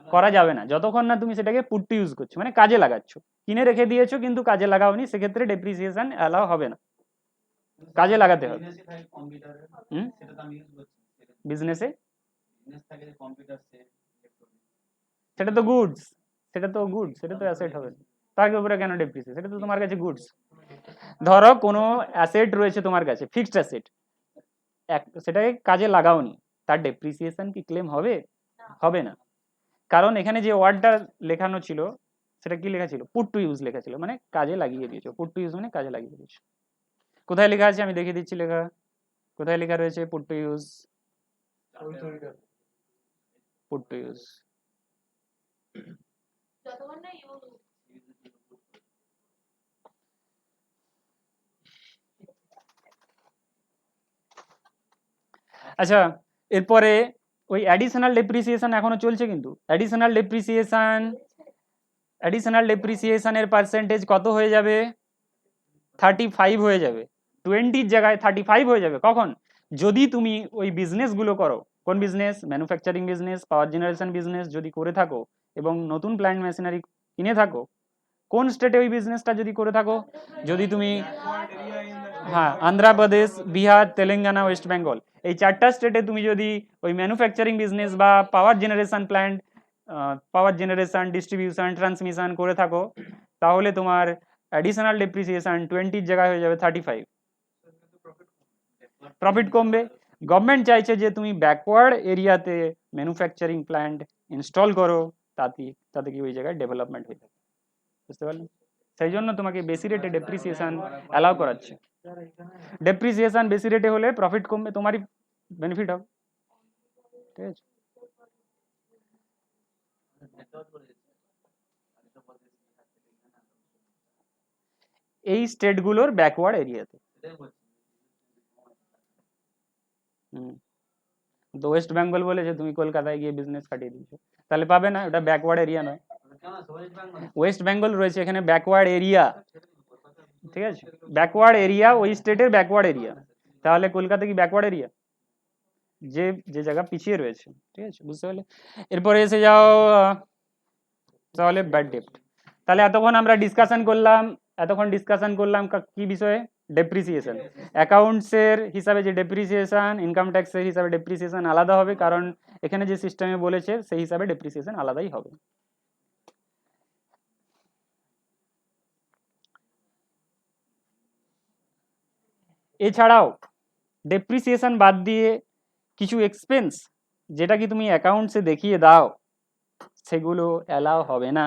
করা যাবে না যতক্ষণ না তুমি সেটাকে পুট টু ইউজ করছো, মানে কাজে লাগাচ্ছ। কিনে রেখে দিয়েছো কিন্তু কাজে লাগাওনি, সেক্ষেত্রে ডেপ্রিসিয়েশন অ্যালাউ হবে না, কাজে লাগাতে হবে। বিজনেসে সেটা তো গুডস, সেটা তো অ্যাসেট হবে, তার উপরে কেন ডেপ্রিসিয়েশন? সেটা তো তোমার কাছে গুডস। ধরো কোনো অ্যাসেট রয়েছে তোমার কাছে, ফিক্সড অ্যাসেট, সেটাকে কাজে লাগাওনি, তার ডেপ্রিসিয়েশন কি ক্লেম হবে? হবে না, কারণ এখানে যে ওয়ার্ডটা লেখানো ছিল সেটা কি লেখা ছিল? পুট টু ইউজ লেখা ছিল, মানে কাজে লাগিয়ে দিয়েছো। পুট টু ইউজ মানে কাজে লাগিয়ে দিয়েছো। কোথায় লেখা আছে আমি দেখিয়ে দিচ্ছি লেখা, কোথায় লেখা রয়েছে put to use? Put to use যতক্ষণ না ইউজ আচ্ছা, এরপরে ওই অ্যাডিশনাল ডেপ্রিসিয়েশন এখনো চলছে, কিন্তু অ্যাডিশনাল ডেপ্রিসিয়েশনের পার্সেন্টেজ কত হয়ে যাবে? 35 হয়ে যাবে। 20-র জায়গায় 35 হয়ে যাবে। কখন? যদি তুমি ওই বিজনেসগুলো করো। কোন বিজনেস? ম্যানুফ্যাকচারিং বিজনেস, পাওয়ার জেনারেশন বিজনেস যদি করে থাকো এবং নতুন প্ল্যান্ট মেশিনারি কিনে থাকো, কোন স্টেটে ওই বিজনেসটা যদি করে থাকো? যদি তুমি হ্যাঁ, আন্ধ্রপ্রদেশ, বিহার, তেলেঙ্গানা, ওয়েস্ট বেঙ্গল, এই 4টা স্টেটে তুমি যদি ওই ম্যানুফ্যাকচারিং বিজনেস বা পাওয়ার জেনারেশন প্ল্যান্ট, পাওয়ার জেনারেশন, ডিস্ট্রিবিউশন, ট্রান্সমিশন করে থাকো, তাহলে তোমার অ্যাডিশনাল ডেপ্রিসিয়েশন 20-র জায়গায় হয়ে যাবে 35। প্রফিট কমবে। গভর্নমেন্ট চাইছে যে তুমি ব্যাকওয়ার্ড এরিয়াতে ম্যানুফ্যাকচারিং প্ল্যান্ট ইনস্টল করো, তাতে কি ওই জায়গায় ডেভেলপমেন্ট হয়ে থাকে। বুঝতে পারলেন? সেই জন্য তোমাকে বেশি রেটে ডেপ্রিসিয়েশন অ্যালাউ করাচ্ছে। ডেপ্রিসিয়েশন বেশি রেটে হলে প্রফিট কমবে, তোমারই বেনিফিট হবে। ঠিক আছে? এই স্টেটগুলোর ব্যাকওয়ার্ড এরিয়াতে। তো ওয়েস্ট বেঙ্গল বলেছে তুমি কলকাতায় গিয়ে বিজনেস কাটিয়ে দিয়েছো, তাহলে পাবে না, ওটা ব্যাকওয়ার্ড এরিয়া নয়। ওয়েস্ট বেঙ্গল রয়েছে এখানে ব্যাকওয়ার্ড এরিয়া, ঠিক আছে? ব্যাকওয়ার্ড এরিয়া ওই স্টেটের ব্যাকওয়ার্ড এরিয়া, তাহলে কলকাতা কি ব্যাকওয়ার্ড এরিয়া? যে যে জায়গা পিছিয়ে রয়েছে। ঠিক আছে, বুঝতে পারলে? এরপরে এসে যাও তাহলে ব্যাড ডেপ্ট। তাহলে এতক্ষণ ডিসকাশন করলাম কি বিষয়ে? ডেপ্রিসিয়েশন। অ্যাকাউন্টসের হিসাবে যে ডেপ্রিসিয়েশন, ইনকাম ট্যাক্সের হিসাবে ডেপ্রিসিয়েশন আলাদা হবে, কারণ এখানে যে সিস্টেমে বলেছে সেই হিসাবে ডেপ্রিসিয়েশন আলাদাই হবে। এছাড়াও ডেপ্রিসিয়েশন বাদ দিয়ে কিছু এক্সপেন্স যেটা কি তুমি অ্যাকাউন্টসে দেখিয়ে দাও, সেগুলো অ্যালাউ হবে না।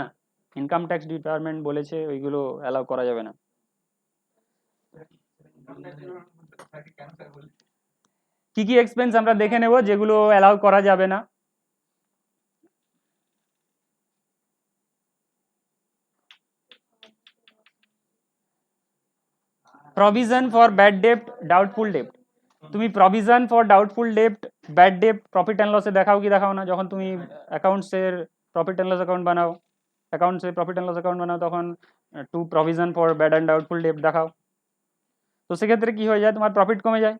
ইনকাম ট্যাক্স ডিপার্টমেন্ট বলেছে ওইগুলো অ্যালাউ করা যাবে না। কি কি এক্সপেন্স আমরা দেখে নেব যেগুলো অ্যালাউ করা যাবে না। প্রভিশন ফর ব্যাড ডেপ্ট, ডাউটফুল ডেপ্ট। তুমি provision for doubtful ডেপ্ট, bad ডেপ্ট profit and লসে দেখাও কি দেখাও না? যখন তুমি অ্যাকাউন্টসের প্রফিট অ্যান্ড লস অ্যাকাউন্ট বানাও, তখন two provision for bad and doubtful ডেপ্ট দেখাও। তো সেক্ষেত্রে কি হয়ে যায়? তোমার প্রফিট কমে যায়।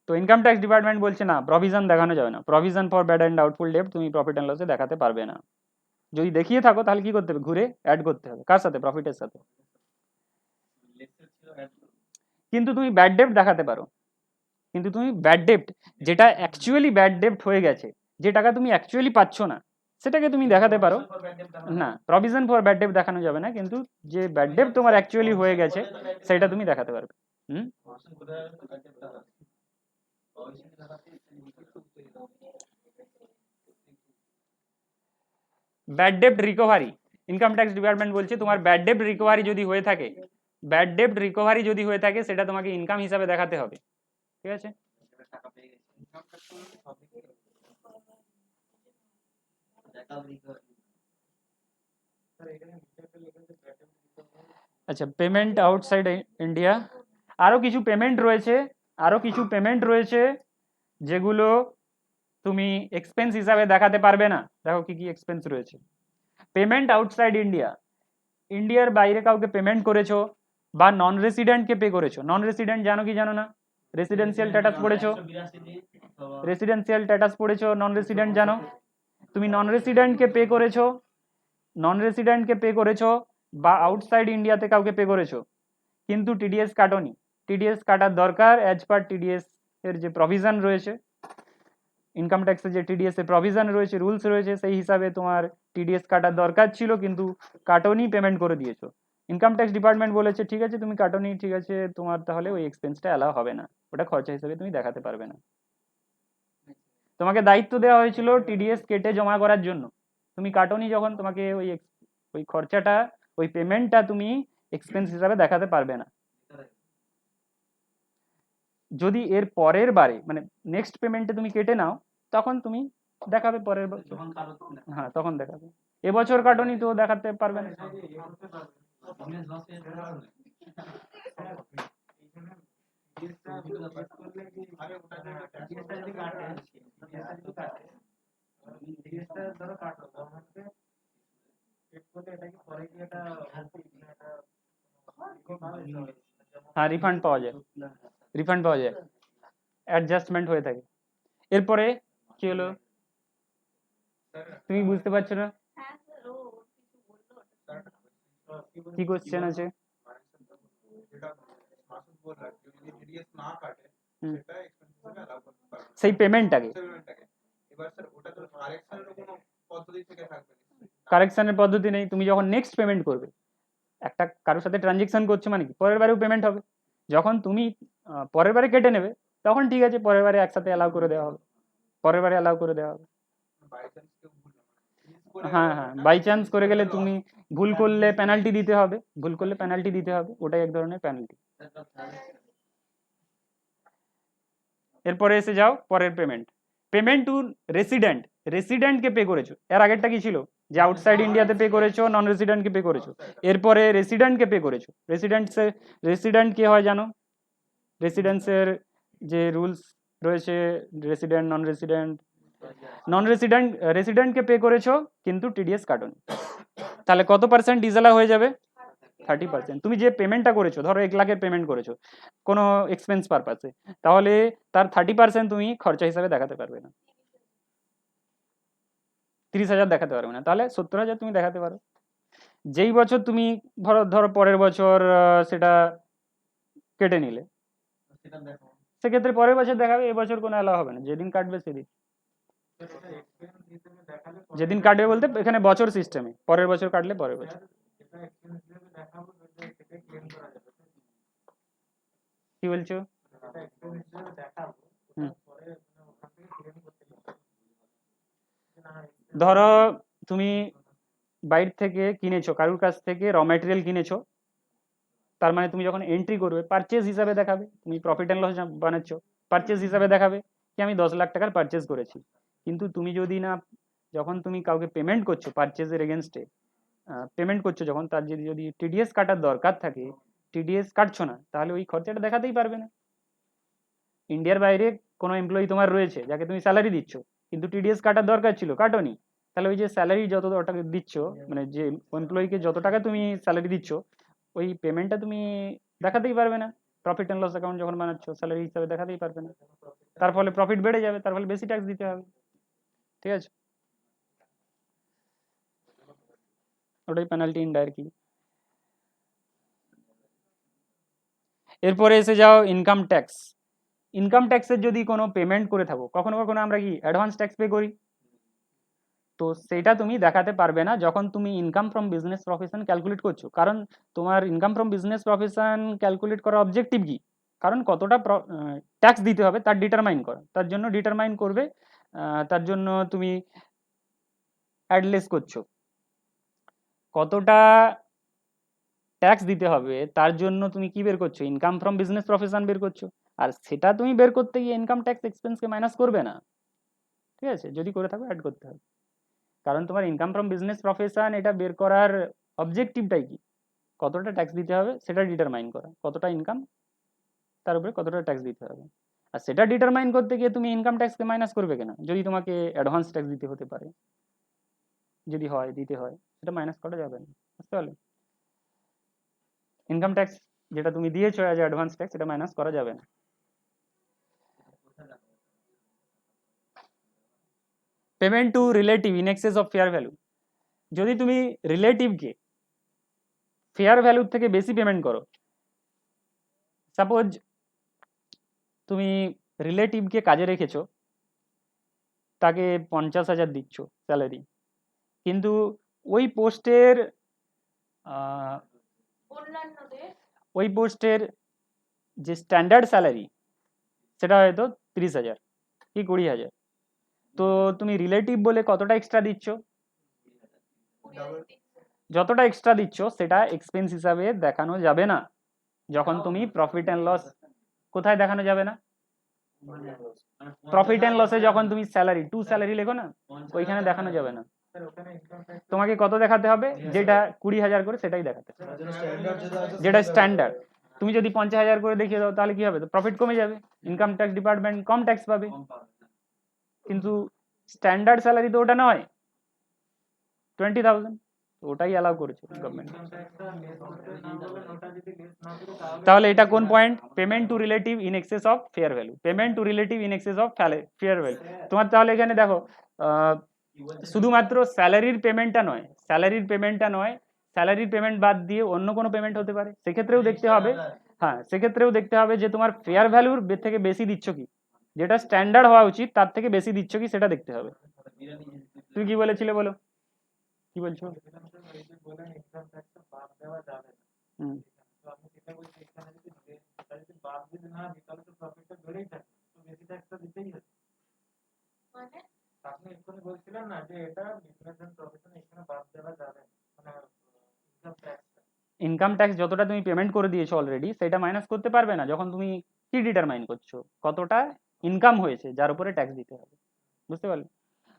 তো ইনকাম ট্যাক্স ডিপার্টমেন্ট বলছে না, প্রভিশন দেখানো যাবে না। Provision for bad and doubtful ডেপ্ট তুমি প্রফিট অ্যান্ড লসে দেখাতে পারবে না। যদি দেখিয়ে থাকো তাহলে কি করতে হবে? ঘুরে অ্যাড করতে হবে। কার সাথে? প্রফিটের সাথে। কিন্তু তুমি ব্যাড ডেপ্ট দেখাতে পারো, কিন্তু তুমি ব্যাড ডেপ্ট যেটা অ্যাকচুয়ালি ব্যাড ডেপ্ট হয়ে গেছে, যে টাকা তুমি অ্যাকচুয়ালি পাচ্ছ না, সেটাকে তুমি দেখাতে পারো। না, প্রভিশন ফর ব্যাড ডেপ্ট দেখানো যাবে না, কিন্তু যে ব্যাড ডেপ্ট তোমার অ্যাকচুয়ালি হয়ে গেছে সেটা তুমি দেখাতে পারবে। ব্যাড ডেপ্ট রিকভারি, ইনকাম ট্যাক্স ডিপার্টমেন্ট বলছে তোমার ব্যাড ডেপ্ট রিকভারি যদি হয়ে থাকে, সেটা তোমাকে ইনকাম হিসাবে দেখাতে হবে। ঠিক আছে? আচ্ছা, পেমেন্ট আউটসাইড ইন্ডিয়া, আরো কিছু পেমেন্ট রয়েছে যেগুলো তুমি এক্সপেন্স হিসাবে দেখাতে পারবে না। দেখো কি কি এক্সপেন্স রয়েছে। পেমেন্ট আউটসাইড ইন্ডিয়া, ইন্ডিয়ার বাইরে কাউকে পেমেন্ট করেছো বা নন রেসিডেন্টকে পে করেছো। নন রেসিডেন্ট জানো কি জানো না? রেসিডেন্সিয়াল স্ট্যাটাস পড়েছো, নন রেসিডেন্ট জানো? তুমি নন রেসিডেন্টকে পে করেছো বা আউটসাইড ইন্ডিয়াতে কাউকে পে করেছো, কিন্তু টিডিএস কাটোনি। টিডিএস কাটার দরকার, অ্যাজ পার টিডিএস এর যে প্রভিশন রয়েছে, ইনকাম ট্যাক্সের যে টিডিএস এর প্রভিশন রয়েছে, রুলস রয়েছে, সেই হিসাবে তোমার টিডিএস কাটার দরকার ছিল, কিন্তু কাটোনি, পেমেন্ট করে দিয়েছো। ইনকাম ট্যাক্স ডিপার্টমেন্ট বলেছে ঠিক আছে তুমি কাটোনি, ঠিক আছে, তোমার তাহলে ওই এক্সপেন্সটা অ্যালাউ হবে না, ওটা খরচা হিসেবে তুমি দেখাতে পারবে না। তোমাকে দায়িত্ব দেওয়া হয়েছিল টিডিএস কেটে জমা করার জন্য, তুমি কাটোনি যখন তোমাকে ওই খরচাটা, ওই পেমেন্টটা তুমি এক্সপেন্স হিসাবে দেখাতে পারবে না। যদি এর পরের বারে মানে নেক্সট পেমেন্টে তুমি কেটে নাও, তখন তুমি দেখাবে পরের বছর, যখন কারো হ্যাঁ তখন দেখাবে। এবছর কাটোনি তো দেখাতে পারবে না। বিজনেস লস এর কারণে আরে ওটা যে একটা যদি কাটে যদি কাটে জিনিসটা ধরো কাটো গভর্নমেন্টকে চেক করলে এটা কি পরে কি এটা হ্যাঁ রিফান্ড পাওয়া যায়, রিফান্ড পাওয়া যায়, অ্যাডজাস্টমেন্ট হয়ে থাকে। এরপরে কি হলো তুমি বুঝতে পারছো না? হ্যাঁ স্যার, ও কিছু বললো ওটা। কি কোশ্চেন আছে? যেটা মাসুদ বলল যদি টিডিএস না কাটে হুম। সেটা এক্সপেন্স হিসেবে অ্যালাউ করতে পারবে না সেই পেমেন্টটাকে। পেমেন্টটাকে। এবার স্যার ওটা তো কারেকশনের কোনো পদ্ধতি থেকে থাকবে নিশ্চয়ই। কারেকশনের পদ্ধতি নেই, তুমি যখন নেক্সট পেমেন্ট করবে, একটা কারোর সাথে ট্রানজেকশন করছো মানে কি পরের বারেও পেমেন্ট হবে। যখন তুমি পরের বারে কেটে নেবে তখন ঠিক আছে, পরের বারে একসাথে অ্যালাউ করে দেওয়া হবে, পরের বারে অ্যালাউ করে দেওয়া হবে। বাই চান্স কেউ ভুল না মিস করে হ্যাঁ হ্যাঁ, বাই চান্স করে গেলে তুমি ভুল করলে পেনাল্টি দিতে হবে, ভুল করলে পেনাল্টি দিতে হবে, ওটাই এক ধরনের পেনাল্টি। এরপরে এসে যাও পরের পেমেন্ট, পেমেন্ট টু রেসিডেন্ট। রেসিডেন্টকে পে করেছো, এর আগেরটা কি ছিল যে আউটসাইড ইন্ডিয়াতে পে করেছো, নন রেসিডেন্টকে পে করেছো। এরপরে রেসিডেন্টকে পে করেছো। রেসিডেন্ট কে হয় জানো? রেসিডেন্সের যে রুলস রয়েছে, রেসিডেন্ট নন রেসিডেন্ট, রেসিডেন্টকে পে করেছো কিন্তু টিডিএস কাটোনি, তাহলে কত পার্সেন্ট ডিজেলা হয়ে যাবে? 30%। তুমি যে পেমেন্টটা করেছো, ধরো 1 লাখের পেমেন্ট করেছো কোনো এক্সপেন্স পারপাসে, তাহলে তার 30% তুমি খরচা হিসাবে দেখাতে পারবে না, 30,000 দেখাতে পারবে না, তাহলে 70,000 তুমি দেখাতে পারো। যেই বছর তুমি ধরো পরের বছর সেটা কেটে নিলে, সেটা দেখো সেক্ষেত্রে পরের বছর দেখাবে, এবছর কোনো অ্যালাউ হবে না, যেদিন কাটবে সেদিন। এক্সপেন্স হিসেবে দেখালে যেদিন কাটবে বলতে এখানে বছর সিস্টেমে, পরের বছর কাটলে পরের বছর। এটা এক্সপেন্স হিসেবে দেখাবো সেটা ক্লেম করা যাবে কি বলছো? এটা এক্সপেন্স হিসেবে দেখাবো হুম। পরে ওখান থেকে ক্লেম করতে পারবে না। ধরো তুমি বাইরে থেকে কিনেছো, কারোর কাছ থেকে র ম্যাটেরিয়াল কিনেছো, তার মানে তুমি যখন এন্ট্রি করবে পারচেজ হিসাবে দেখাবে, তুমি প্রফিট অ্যান্ড লস বানাচ্ছ, পারচেজ হিসাবে দেখাবে কি আমি 10 লাখ টাকার পারচেজ করেছি। কিন্তু তুমি যদি না, যখন তুমি কাউকে পেমেন্ট করছো পারচেজের এগেনস্টে পেমেন্ট করছো, যখন তার যদি টিডিএস কাটার দরকার থাকে, টিডিএস কাটছো না, তাহলে ওই খরচাটা দেখাতেই পারবে না। ইন্ডিয়ার বাইরে কোনো এমপ্লয়ি তোমার রয়েছে যাকে তুমি স্যালারি দিচ্ছ, কিন্তু টিডিএস কাটার দরকার ছিল কাটোনি, তাহলে ওই যে স্যালারি যত টাকা দিচ্ছ, মানে যে এমপ্লয়িকে যত টাকা তুমি স্যালারি দিচ্ছ, ওই পেমেন্টটা তুমি দেখাতেই পারবে না। প্রফিট অ্যান্ড লস অ্যাকাউন্ট যখন বানাচ্ছ স্যালারি হিসাবে দেখাতেই পারবে না, তার ফলে প্রফিট বেড়ে যাবে, তার ফলে বেশি ট্যাক্স দিতে হবে। ঠিক আছে, ওটাই পেনাল্টি ইনডাইরেক্টলি। এরপরে এসে যাও ইনকাম ট্যাক্স। ইনকাম ট্যাক্সের যদি কোনো পেমেন্ট করে থাকো, কখনো কখনো আমরা কি অ্যাডভান্স ট্যাক্স পে করি, তো সেটা তুমি দেখাতে পারবে না যখন তুমি income from business profession calculate করছো। কারণ তোমার income from business profession calculate করার অবজেক্টিভ কি? কারণ কতটা ট্যাক্স দিতে হবে তার ডিটারমাইন করা, তার জন্য ডিটারমাইন করবে, তার জন্য তুমি অ্যাডলেস করছো কতটা ট্যাক্স দিতে হবে, তার জন্য তুমি কি বের করছো? ইনকাম ফ্রম বিজনেস প্রফেশন বের করছো। আর সেটা তুমি বের করতে গিয়ে ইনকাম ট্যাক্স এক্সপেন্সকে মাইনাস করবে না, ঠিক আছে? যদি করে থাকো অ্যাড করতে হবে, কারণ তোমার ইনকাম ফ্রম বিজনেস প্রফেশন এটা বের করার অবজেক্টিভটাই কি? কতটা ট্যাক্স দিতে হবে সেটা ডিটারমাইন করা, কতটা ইনকাম তার উপরে কতটা ট্যাক্স দিতে হবে। আর সেটা ডিটারমাইন করতে গিয়ে তুমি ইনকাম ট্যাক্সকে মাইনাস করবে কেন, যদি তোমাকে অ্যাডভান্স ট্যাক্স দিতে হতে পারে, যদি হয় দিতে হয়, সেটা মাইনাস করা যাবে না, বুঝতে পারলে? ইনকাম ট্যাক্স যেটা তুমি দিয়েছো অ্যাজ অ্যাডভান্স ট্যাক্স, এটা মাইনাস করা যাবে না। Payment to relative in excess of fair value. যদি তুমি রিলেটিভকে ফেয়ার ভ্যালুর থেকে বেশি পেমেন্ট করো, সাপোজ তুমি রিলেটিভকে কাজে রেখেছো, তাকে 50,000 দিচ্ছ স্যালারি, কিন্তু ওই পোস্টের অন্যান্যদের ওই পোস্টের যে স্ট্যান্ডার্ড স্যালারি সেটা হয়তো 30,000 কি 20,000, তো তুমি রিলেটিভ বলে কতটা এক্সট্রা দিচ্ছ? 20,000 যতটা এক্সট্রা দিচ্ছ সেটা এক্সপেন্স হিসাবে দেখানো যাবে না যখন তুমি প্রফিট অ্যান্ড লস। কোথায় দেখানো যাবে না? প্রফিট অ্যান্ড লসে যখন তুমি স্যালারি টু স্যালারি লেখো না, ওইখানে দেখানো যাবে না। স্যার ওখানে ইনকাম ট্যাক্স তোমাকে কত দেখাতে হবে? যেটা 20,000 করে সেটাই দেখাতে হবে, যেটা স্ট্যান্ডার্ড। তুমি যদি 50,000 করে দেখিয়ে দাও তাহলে কি হবে? তো প্রফিট কমে যাবে, ইনকাম ট্যাক্স ডিপার্টমেন্ট কম ট্যাক্স পাবে। কিন্তু স্ট্যান্ডার্ড স্যালারি তো ওটা নয়, 20,000, ওটাই অ্যালাউ করেছে গভর্নমেন্ট। ইনকাম ট্যাক্সটা লেস করতে না বলেন, ওটা যদি লেস না করে তাহলে এটা কোন point? Payment to relative in excess of fair value, payment to relative in excess of fair value. তোমার তাহলে এখানে দেখো শুধুমাত্র স্যালারির পেমেন্টটা নয়, স্যালারির পেমেন্ট বাদ দিয়ে অন্য কোনো পেমেন্ট হতে পারে, সেক্ষেত্রেও দেখতে হবে। হ্যাঁ, সেক্ষেত্রেও দেখতে হবে যে তোমার ফেয়ার ভ্যালুর থেকে বেশি দিচ্ছ কি, যেটা স্ট্যান্ডার্ড হওয়া উচিত তার থেকে বেশি দিচ্ছ কি সেটা দেখতে হবে। তুমি কি বলেছিলে বলো, কি বলছো? বলেন ইনকাম ট্যাক্সটা বাদ দেওয়া যাবে না। হুম। তো আমি যেটা বলছি এখানে যদি এটা যদি বাদ যদি না দিই তাহলে তো প্রফিটটা বেড়েই থাকে, তো বেশি ট্যাক্সটা দিতেই হবে। মানে আপনি এক্ষুনি বলছিলেন না যে এটা বিজনেস এন্ড প্রফিশন এখানে বাদ দেওয়া যাবে না, মানে ইনকাম ট্যাক্সটা। ইনকাম ট্যাক্স যতটা তুমি পেমেন্ট করে দিয়েছো অলরেডি সেটা মাইনাস করতে পারবে না যখন তুমি কি ডিটারমাইন করছো, কতটা ইনকাম হয়েছে যার উপরে ট্যাক্স দিতে হবে। বুঝতে পারলে?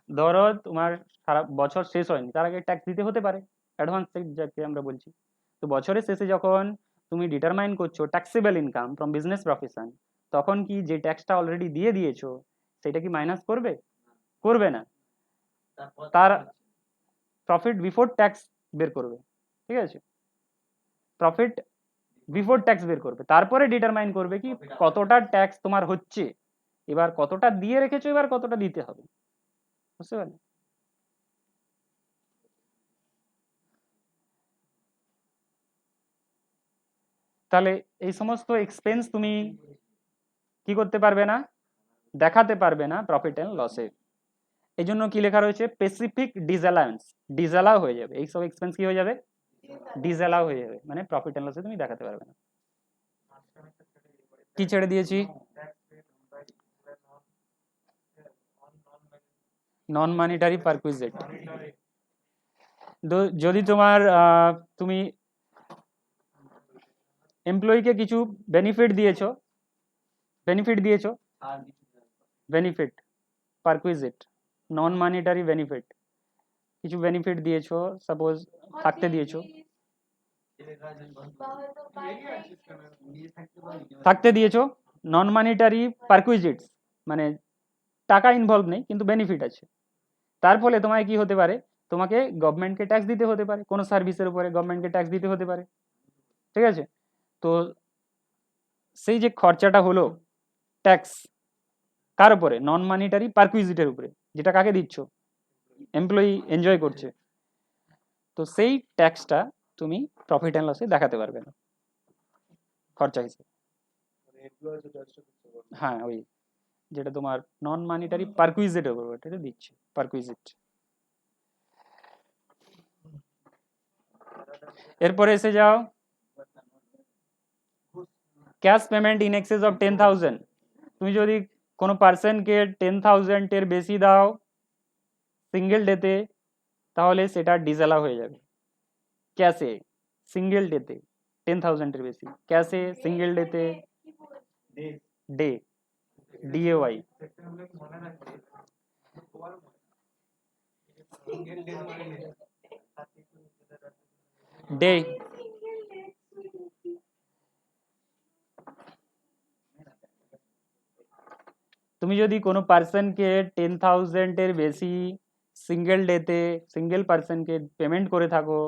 ধরো তোমার সারা বছর শেষ হয়নি, তার আগে ট্যাক্স দিতে হতে পারে, অ্যাডভান্স ট্যাক্স যাকে আমরা বলছি। তো বছরের শেষে যখন তুমি ডিটারমাইন করছো taxable income from business profession, তখন কি যে ট্যাক্সটা অলরেডি দিয়ে দিয়েছো সেটা কি মাইনাস করবে? করবে না, তার প্রফিট বিফোর ট্যাক্স বের করবে। ঠিক আছে, প্রফিট বিফোর ট্যাক্স বের করবে, তারপরে ডিটারমাইন করবে কি কতটা ট্যাক্স তোমার হচ্ছে, এবার কতটা দিয়ে রেখেছো, এবার কতটা দিতে হবে। বুঝতে পারলে? তাহলে এই সমস্ত এক্সপেন্স তুমি কি করতে পারবে না, দেখাতে পারবে না প্রফিট অ্যান্ড লসে। এই জন্য কি লেখা রয়েছে? স্পেসিফিক ডিসঅ্যালাউন্স, ডিসঅ্যালাউ হয়ে যাবে, এই সব এক্সপেন্স কি হয়ে যাবে? ডিসঅ্যালাউ হয়ে যাবে, মানে প্রফিট অ্যান্ড লসে তুমি দেখাতে পারবে না। কি ছেড়ে দিয়েছি? Non monetary perquisite. যদি তোমার তুমি এমপ্লয়িকে কিছু বেনিফিট দিয়েছো, benefit perquisite, non monetary benefit, কিছু বেনিফিট দিয়েছো, সাপোজ থাকতে দিয়েছো, থাকতে দিয়েছো, নন মানিটারি পারকুইজিটস মানে টাকা ইনভলভ নেই কিন্তু বেনিফিট আছে, তার ফলে তোমায় কি হতে পারে? তোমাকে গভর্নমেন্টকে ট্যাক্স দিতে হতে পারে, কোনো সার্ভিসের উপরে গভর্নমেন্টকে ট্যাক্স দিতে হতে পারে। ঠিক আছে, তো সেই যে খরচাটা হলো ট্যাক্স কার উপরে? নন মানিটারি পারকুইজিটের উপরে, যেটা কাকে দিচ্ছ? এমপ্লয়ি এনজয় করছে। তো সেই ট্যাক্সটা তুমি প্রফিট অ্যান্ড লসে দেখাতে পারবে না খরচা হিসেবে। হ্যাঁ, ওই যেটা তোমার নন মানিটারি পারকুইজিটের উপর এটা দিচ্ছে, পারকুইজিট। এরপরে এসে যাও cash payment in excess of 10,000। তুমি যদি কোনো পার্সনকে 10,000 এর বেশি দাও সিঙ্গেল ডেতে, তাহলে সেটা ডিসঅ্যালাউ হয়ে যাবে। ক্যাশে সিঙ্গেল ডেতে 10,000 এর বেশি, ক্যাশে সিঙ্গেল ডেতে ডে DAY ডে। তুমি যদি কোনো পার্সনকে 10,000 এর বেশি সিঙ্গেল ডেতে সিঙ্গেল পার্সনকে পেমেন্ট করে থাকো,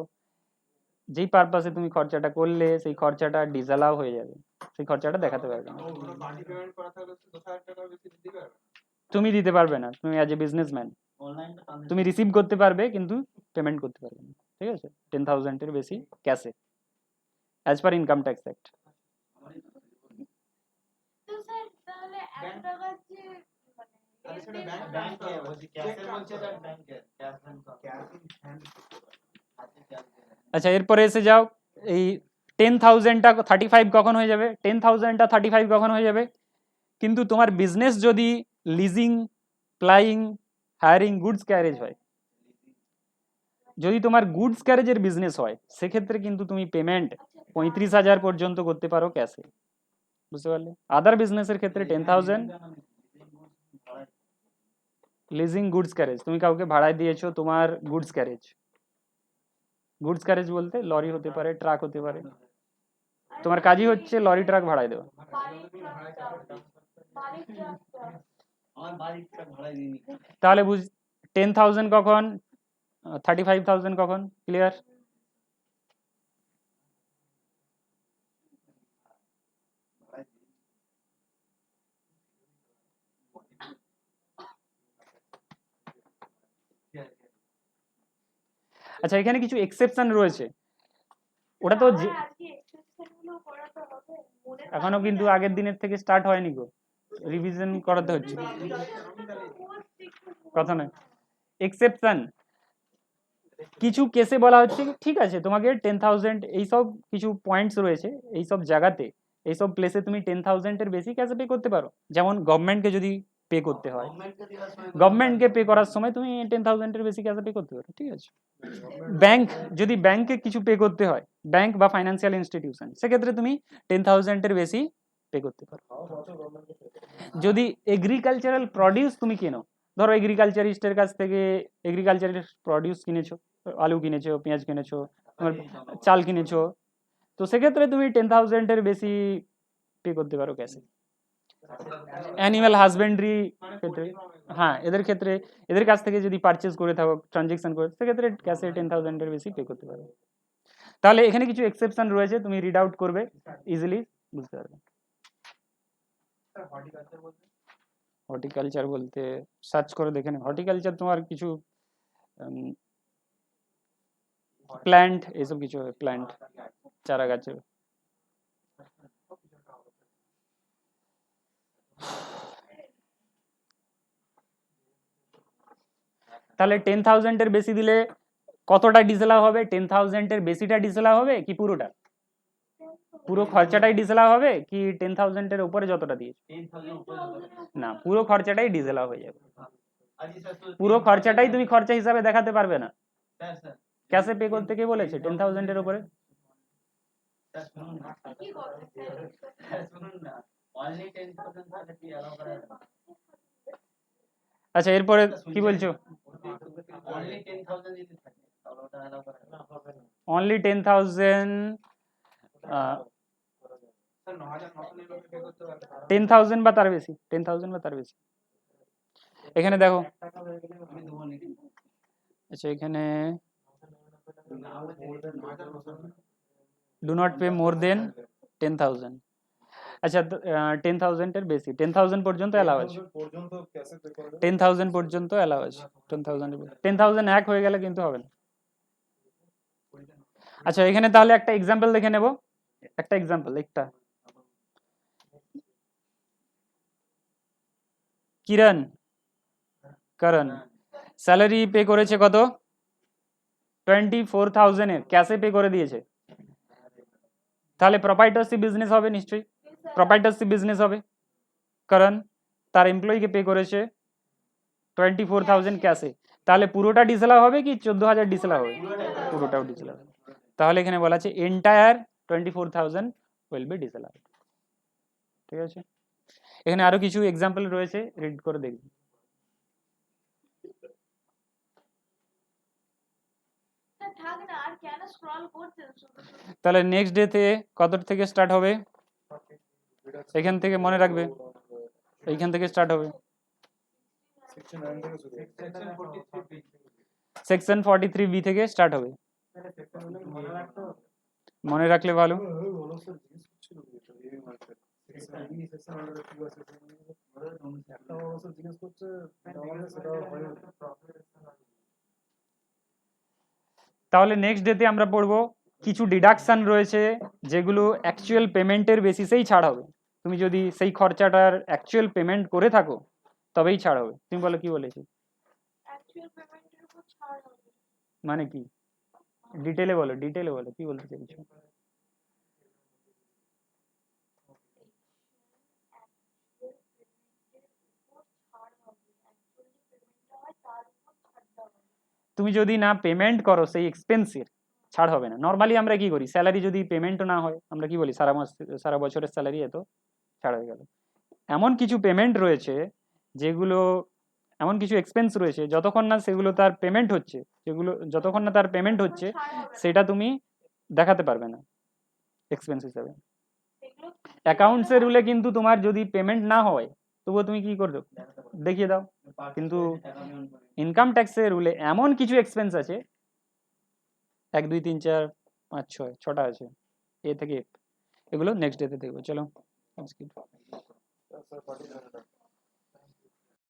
যেই পারপাসে তুমি খরচাটা করলে সেই খরচাটা ডিসঅ্যালাউ হয়ে যাবে, সেই খরচাটা দেখাতে পারবে না। তুমি দিতে পারবে না, তুমি অ্যাজ এ বিজনেসম্যান তুমি রিসিভ করতে পারবে কিন্তু পেমেন্ট করতে পারবে না। ঠিক আছে, 10,000 এর বেশি ক্যাশে as per income tax act. তো স্যার তাহলে 1 টাকা যে আচ্ছা, এরপরে এসে যাও এই 10,000টা 35 কখন হয়ে যাবে? 10,000টা 35 কখন হয়ে যাবে? কিন্তু তোমার বিজনেস যদি leasing, playing, hiring goods carriage হয়। যদি তোমার গুডস ক্যারেজের বিজনেস হয় সেক্ষেত্রে কিন্তু তুমি পেমেন্ট 35,000 পর্যন্ত করতে পারো ক্যাশে, বুঝতে পারলে। আদার বিজনেসের ক্ষেত্রে 10,000। লিজিং গুডস ক্যারেজ, তুমি কাউকে ভাড়ায় দিয়েছো তোমার গুডস ক্যারেজ। গুডস ক্যারেজ বলতে লরি হতে পারে, ট্রাক হতে পারে, তোমার কাজই হচ্ছে লরি ট্রাক ভাড়ায় দেওয়া। আমার বাড়িটা ভাড়ায় দিইনি। তাহলে 10,000 কখন, 35,000 কখন, ক্লিয়ার? ভাড়ায় দিই। ঠিক আছে। আচ্ছা এখানে কিছু এক্সেপশন রয়েছে, ওটা তো এখনো কিন্তু আগের দিনের থেকে স্টার্ট হয়নি গো, রিভিশন করাতে হচ্ছে, কথা নয়। এক্সেপশন কিছু কেসে বলা হচ্ছে কি, ঠিক আছে তোমাকে 10,000 এইসব কিছু পয়েন্টস রয়েছে, এইসব জায়গাতে এইসব প্লেসে তুমি 10,000 এর বেশি ক্যাশে পে করতে পারো। যেমন গভর্নমেন্টকে যদি পে করতে হয়, গভর্নমেন্টকে দেওয়ার সময় গভর্নমেন্টকে পে করার সময় তুমি 10,000 এর বেশি ক্যাশে পে করতে পারো, ঠিক আছে। ব্যাংক, যদি ব্যাংকে কিছু পে করতে হয়, ব্যাংক বা ফাইন্যান্সিয়াল ইনস্টিটিউশন, সেক্ষেত্রে তুমি 10,000 এর বেশি পে করতে পারো। যদি এগ্রিকালচারাল প্রডিউস তুমি কেনো, ধরো এগ্রিকালচারিস্টের কাছ থেকে এগ্রিকালচারাল প্রডিউস কিনেছো, আলু কিনেছো, পেঁয়াজ কিনেছো, তোমার চাল কিনেছো, তো সেক্ষেত্রে তুমি 10,000 এর বেশি পে করতে পারো ক্যাশে। অ্যানিম্যাল হাজবেন্ডারি ক্ষেত্রে, হ্যাঁ এদের ক্ষেত্রে এদের কাছ থেকে যদি পারচেজ করে থাকো, ট্রানজেকশন করে, সেক্ষেত্রে ক্যাশে 10,000 এর বেশি পে করতে পারো। তাহলে এখানে কিছু এক্সেপশন রয়েছে, তুমি রিড আউট করবে, ইজিলি বুঝতে পারবে। হর্টিকালচার বলতে সার্চ করে দেখে নেবে, হর্টিকালচার তোমার কিছু প্ল্যান্ট, এইসব কিছু প্ল্যান্ট, চারা গাছের। তাহলে 10,000 এর বেশি দিলে কতটা ডিসেলাভ হবে? 10,000 এর বেশিটা ডিসেলাভ হবে কি পুরোটা? পুরো খরচাটাই ডিসেলাভ হবে কি 10,000 এর উপরে যতটা দিয়েছো? 10,000 উপরে যত টাকা। না, পুরো খরচাটাই ডিসেলাভ হয়ে যাবে। আজকে স্যার তো পুরো খরচাটাই তুমি খরচা হিসাবে দেখাতে পারবে না। স্যার স্যার ক্যাশে পে করতে কে বলেছে 10,000 এর উপরে? স্যার শুনুন না। স্যার শুনুন না। অনলি 10,000 তাহলে কি অ্যালাউ করা যাবে? আচ্ছা এরপরে কি বলছো? অনলি 10,000 যদি থাকে তাহলে ওটা অ্যালাউ করা যাবে না। অনলি 10,000, স্যার 9,999 পে করতে পারবে 10,000 বা তার বেশি, 10,000 বা তার বেশি। এখানে দেখো, টাকা হয়ে গেলে আমি দেবো নাকি? আচ্ছা এখানে না বলতে 9,999 ডু নট পে মোর দেন 10,000। আচ্ছা 10,000 এর বেশি, 10,000 পর্যন্ত অ্যালাউ আছে, 10,000 পর্যন্ত অ্যালাউ আছে। 10,000 এক হয়ে গেলে কিন্তু হবে না। আচ্ছা এখানে তাহলে একটা এক্সাম্পল দেখে নেব, একটা এক্সাম্পল, একটা কিরণ, করণ স্যালারি পে করেছে কত? 24,000 এর ক্যাশে পে করে দিয়েছে। তাহলে প্রপাইটারশিপ বিজনেস হবে নিশ্চয়ই, প্রপাইটারশিপ বিজনেস হবে। করণ তার এমপ্লয়িকে পে করেছে 24,000 ক্যাশে, তাহলে পুরোটা ডিসেলাভ হবে কি 14,000 ডিসেলাভ হবে? পুরোটাও ডিসেলাভ হবে। তাহলে এখানে বলা আছে এন্টায়ার 24,000 উইল বি ডিসেলাভ। ঠিক আছে, এখানে আরো কিছু এক্সাম্পল রয়েছে, রিড করে দেখবি। তাহলে নেক্সট ডে তে কত থেকে স্টার্ট হবে? এখান থেকে মনে রাখবে, এইখান থেকে স্টার্ট হবে। সেকশন 43 বি থেকে স্টার্ট হবে, মনে রাখলে ভালো। তাহলে নেক্সট ডেতে আমরা পড়বো কিছু ডিডাকশন রয়েছে যেগুলো অ্যাকচুয়াল পেমেন্টের বেসিসেই ছাড় হবে। তুমি যদি সেই খরচাটার অ্যাকচুয়াল পেমেন্ট করে থাকো তবেই ছাড় হবে। তুমি বলো কি বলেছি, মানে কি? ডিটেলে বলো, ডিটেলে বলো কি বলতে চাইছো। তুমি যদি না পেমেন্ট করো সেই এক্সপেন্সের, ছাড় হবে না। নর্মালি আমরা কি করি, স্যালারি যদি পেমেন্টও না হয় আমরা কি বলি সারা মাস সারা বছরের স্যালারি এত ছাড় হয়ে গেল। এমন কিছু পেমেন্ট রয়েছে যেগুলো, এমন কিছু এক্সপেন্স রয়েছে যতক্ষণ না সেগুলো তার পেমেন্ট হচ্ছে, যেগুলো যতক্ষণ না তার পেমেন্ট হচ্ছে সেটা তুমি দেখাতে পারবে না এক্সপেন্স হিসাবে। অ্যাকাউন্টসের রুলে কিন্তু তোমার যদি পেমেন্ট না হয় তবুও তুমি কি করবে, দেখিয়ে দাও। কিন্তু ইনকাম ট্যাক্সের রুলে এমন কিছু এক্সপেন্স আছে, 1 2 3 4 5 6 ছটা আছে, এ থেকে F। এগুলো নেক্সট ডেতে দেখবো। চলো আজকে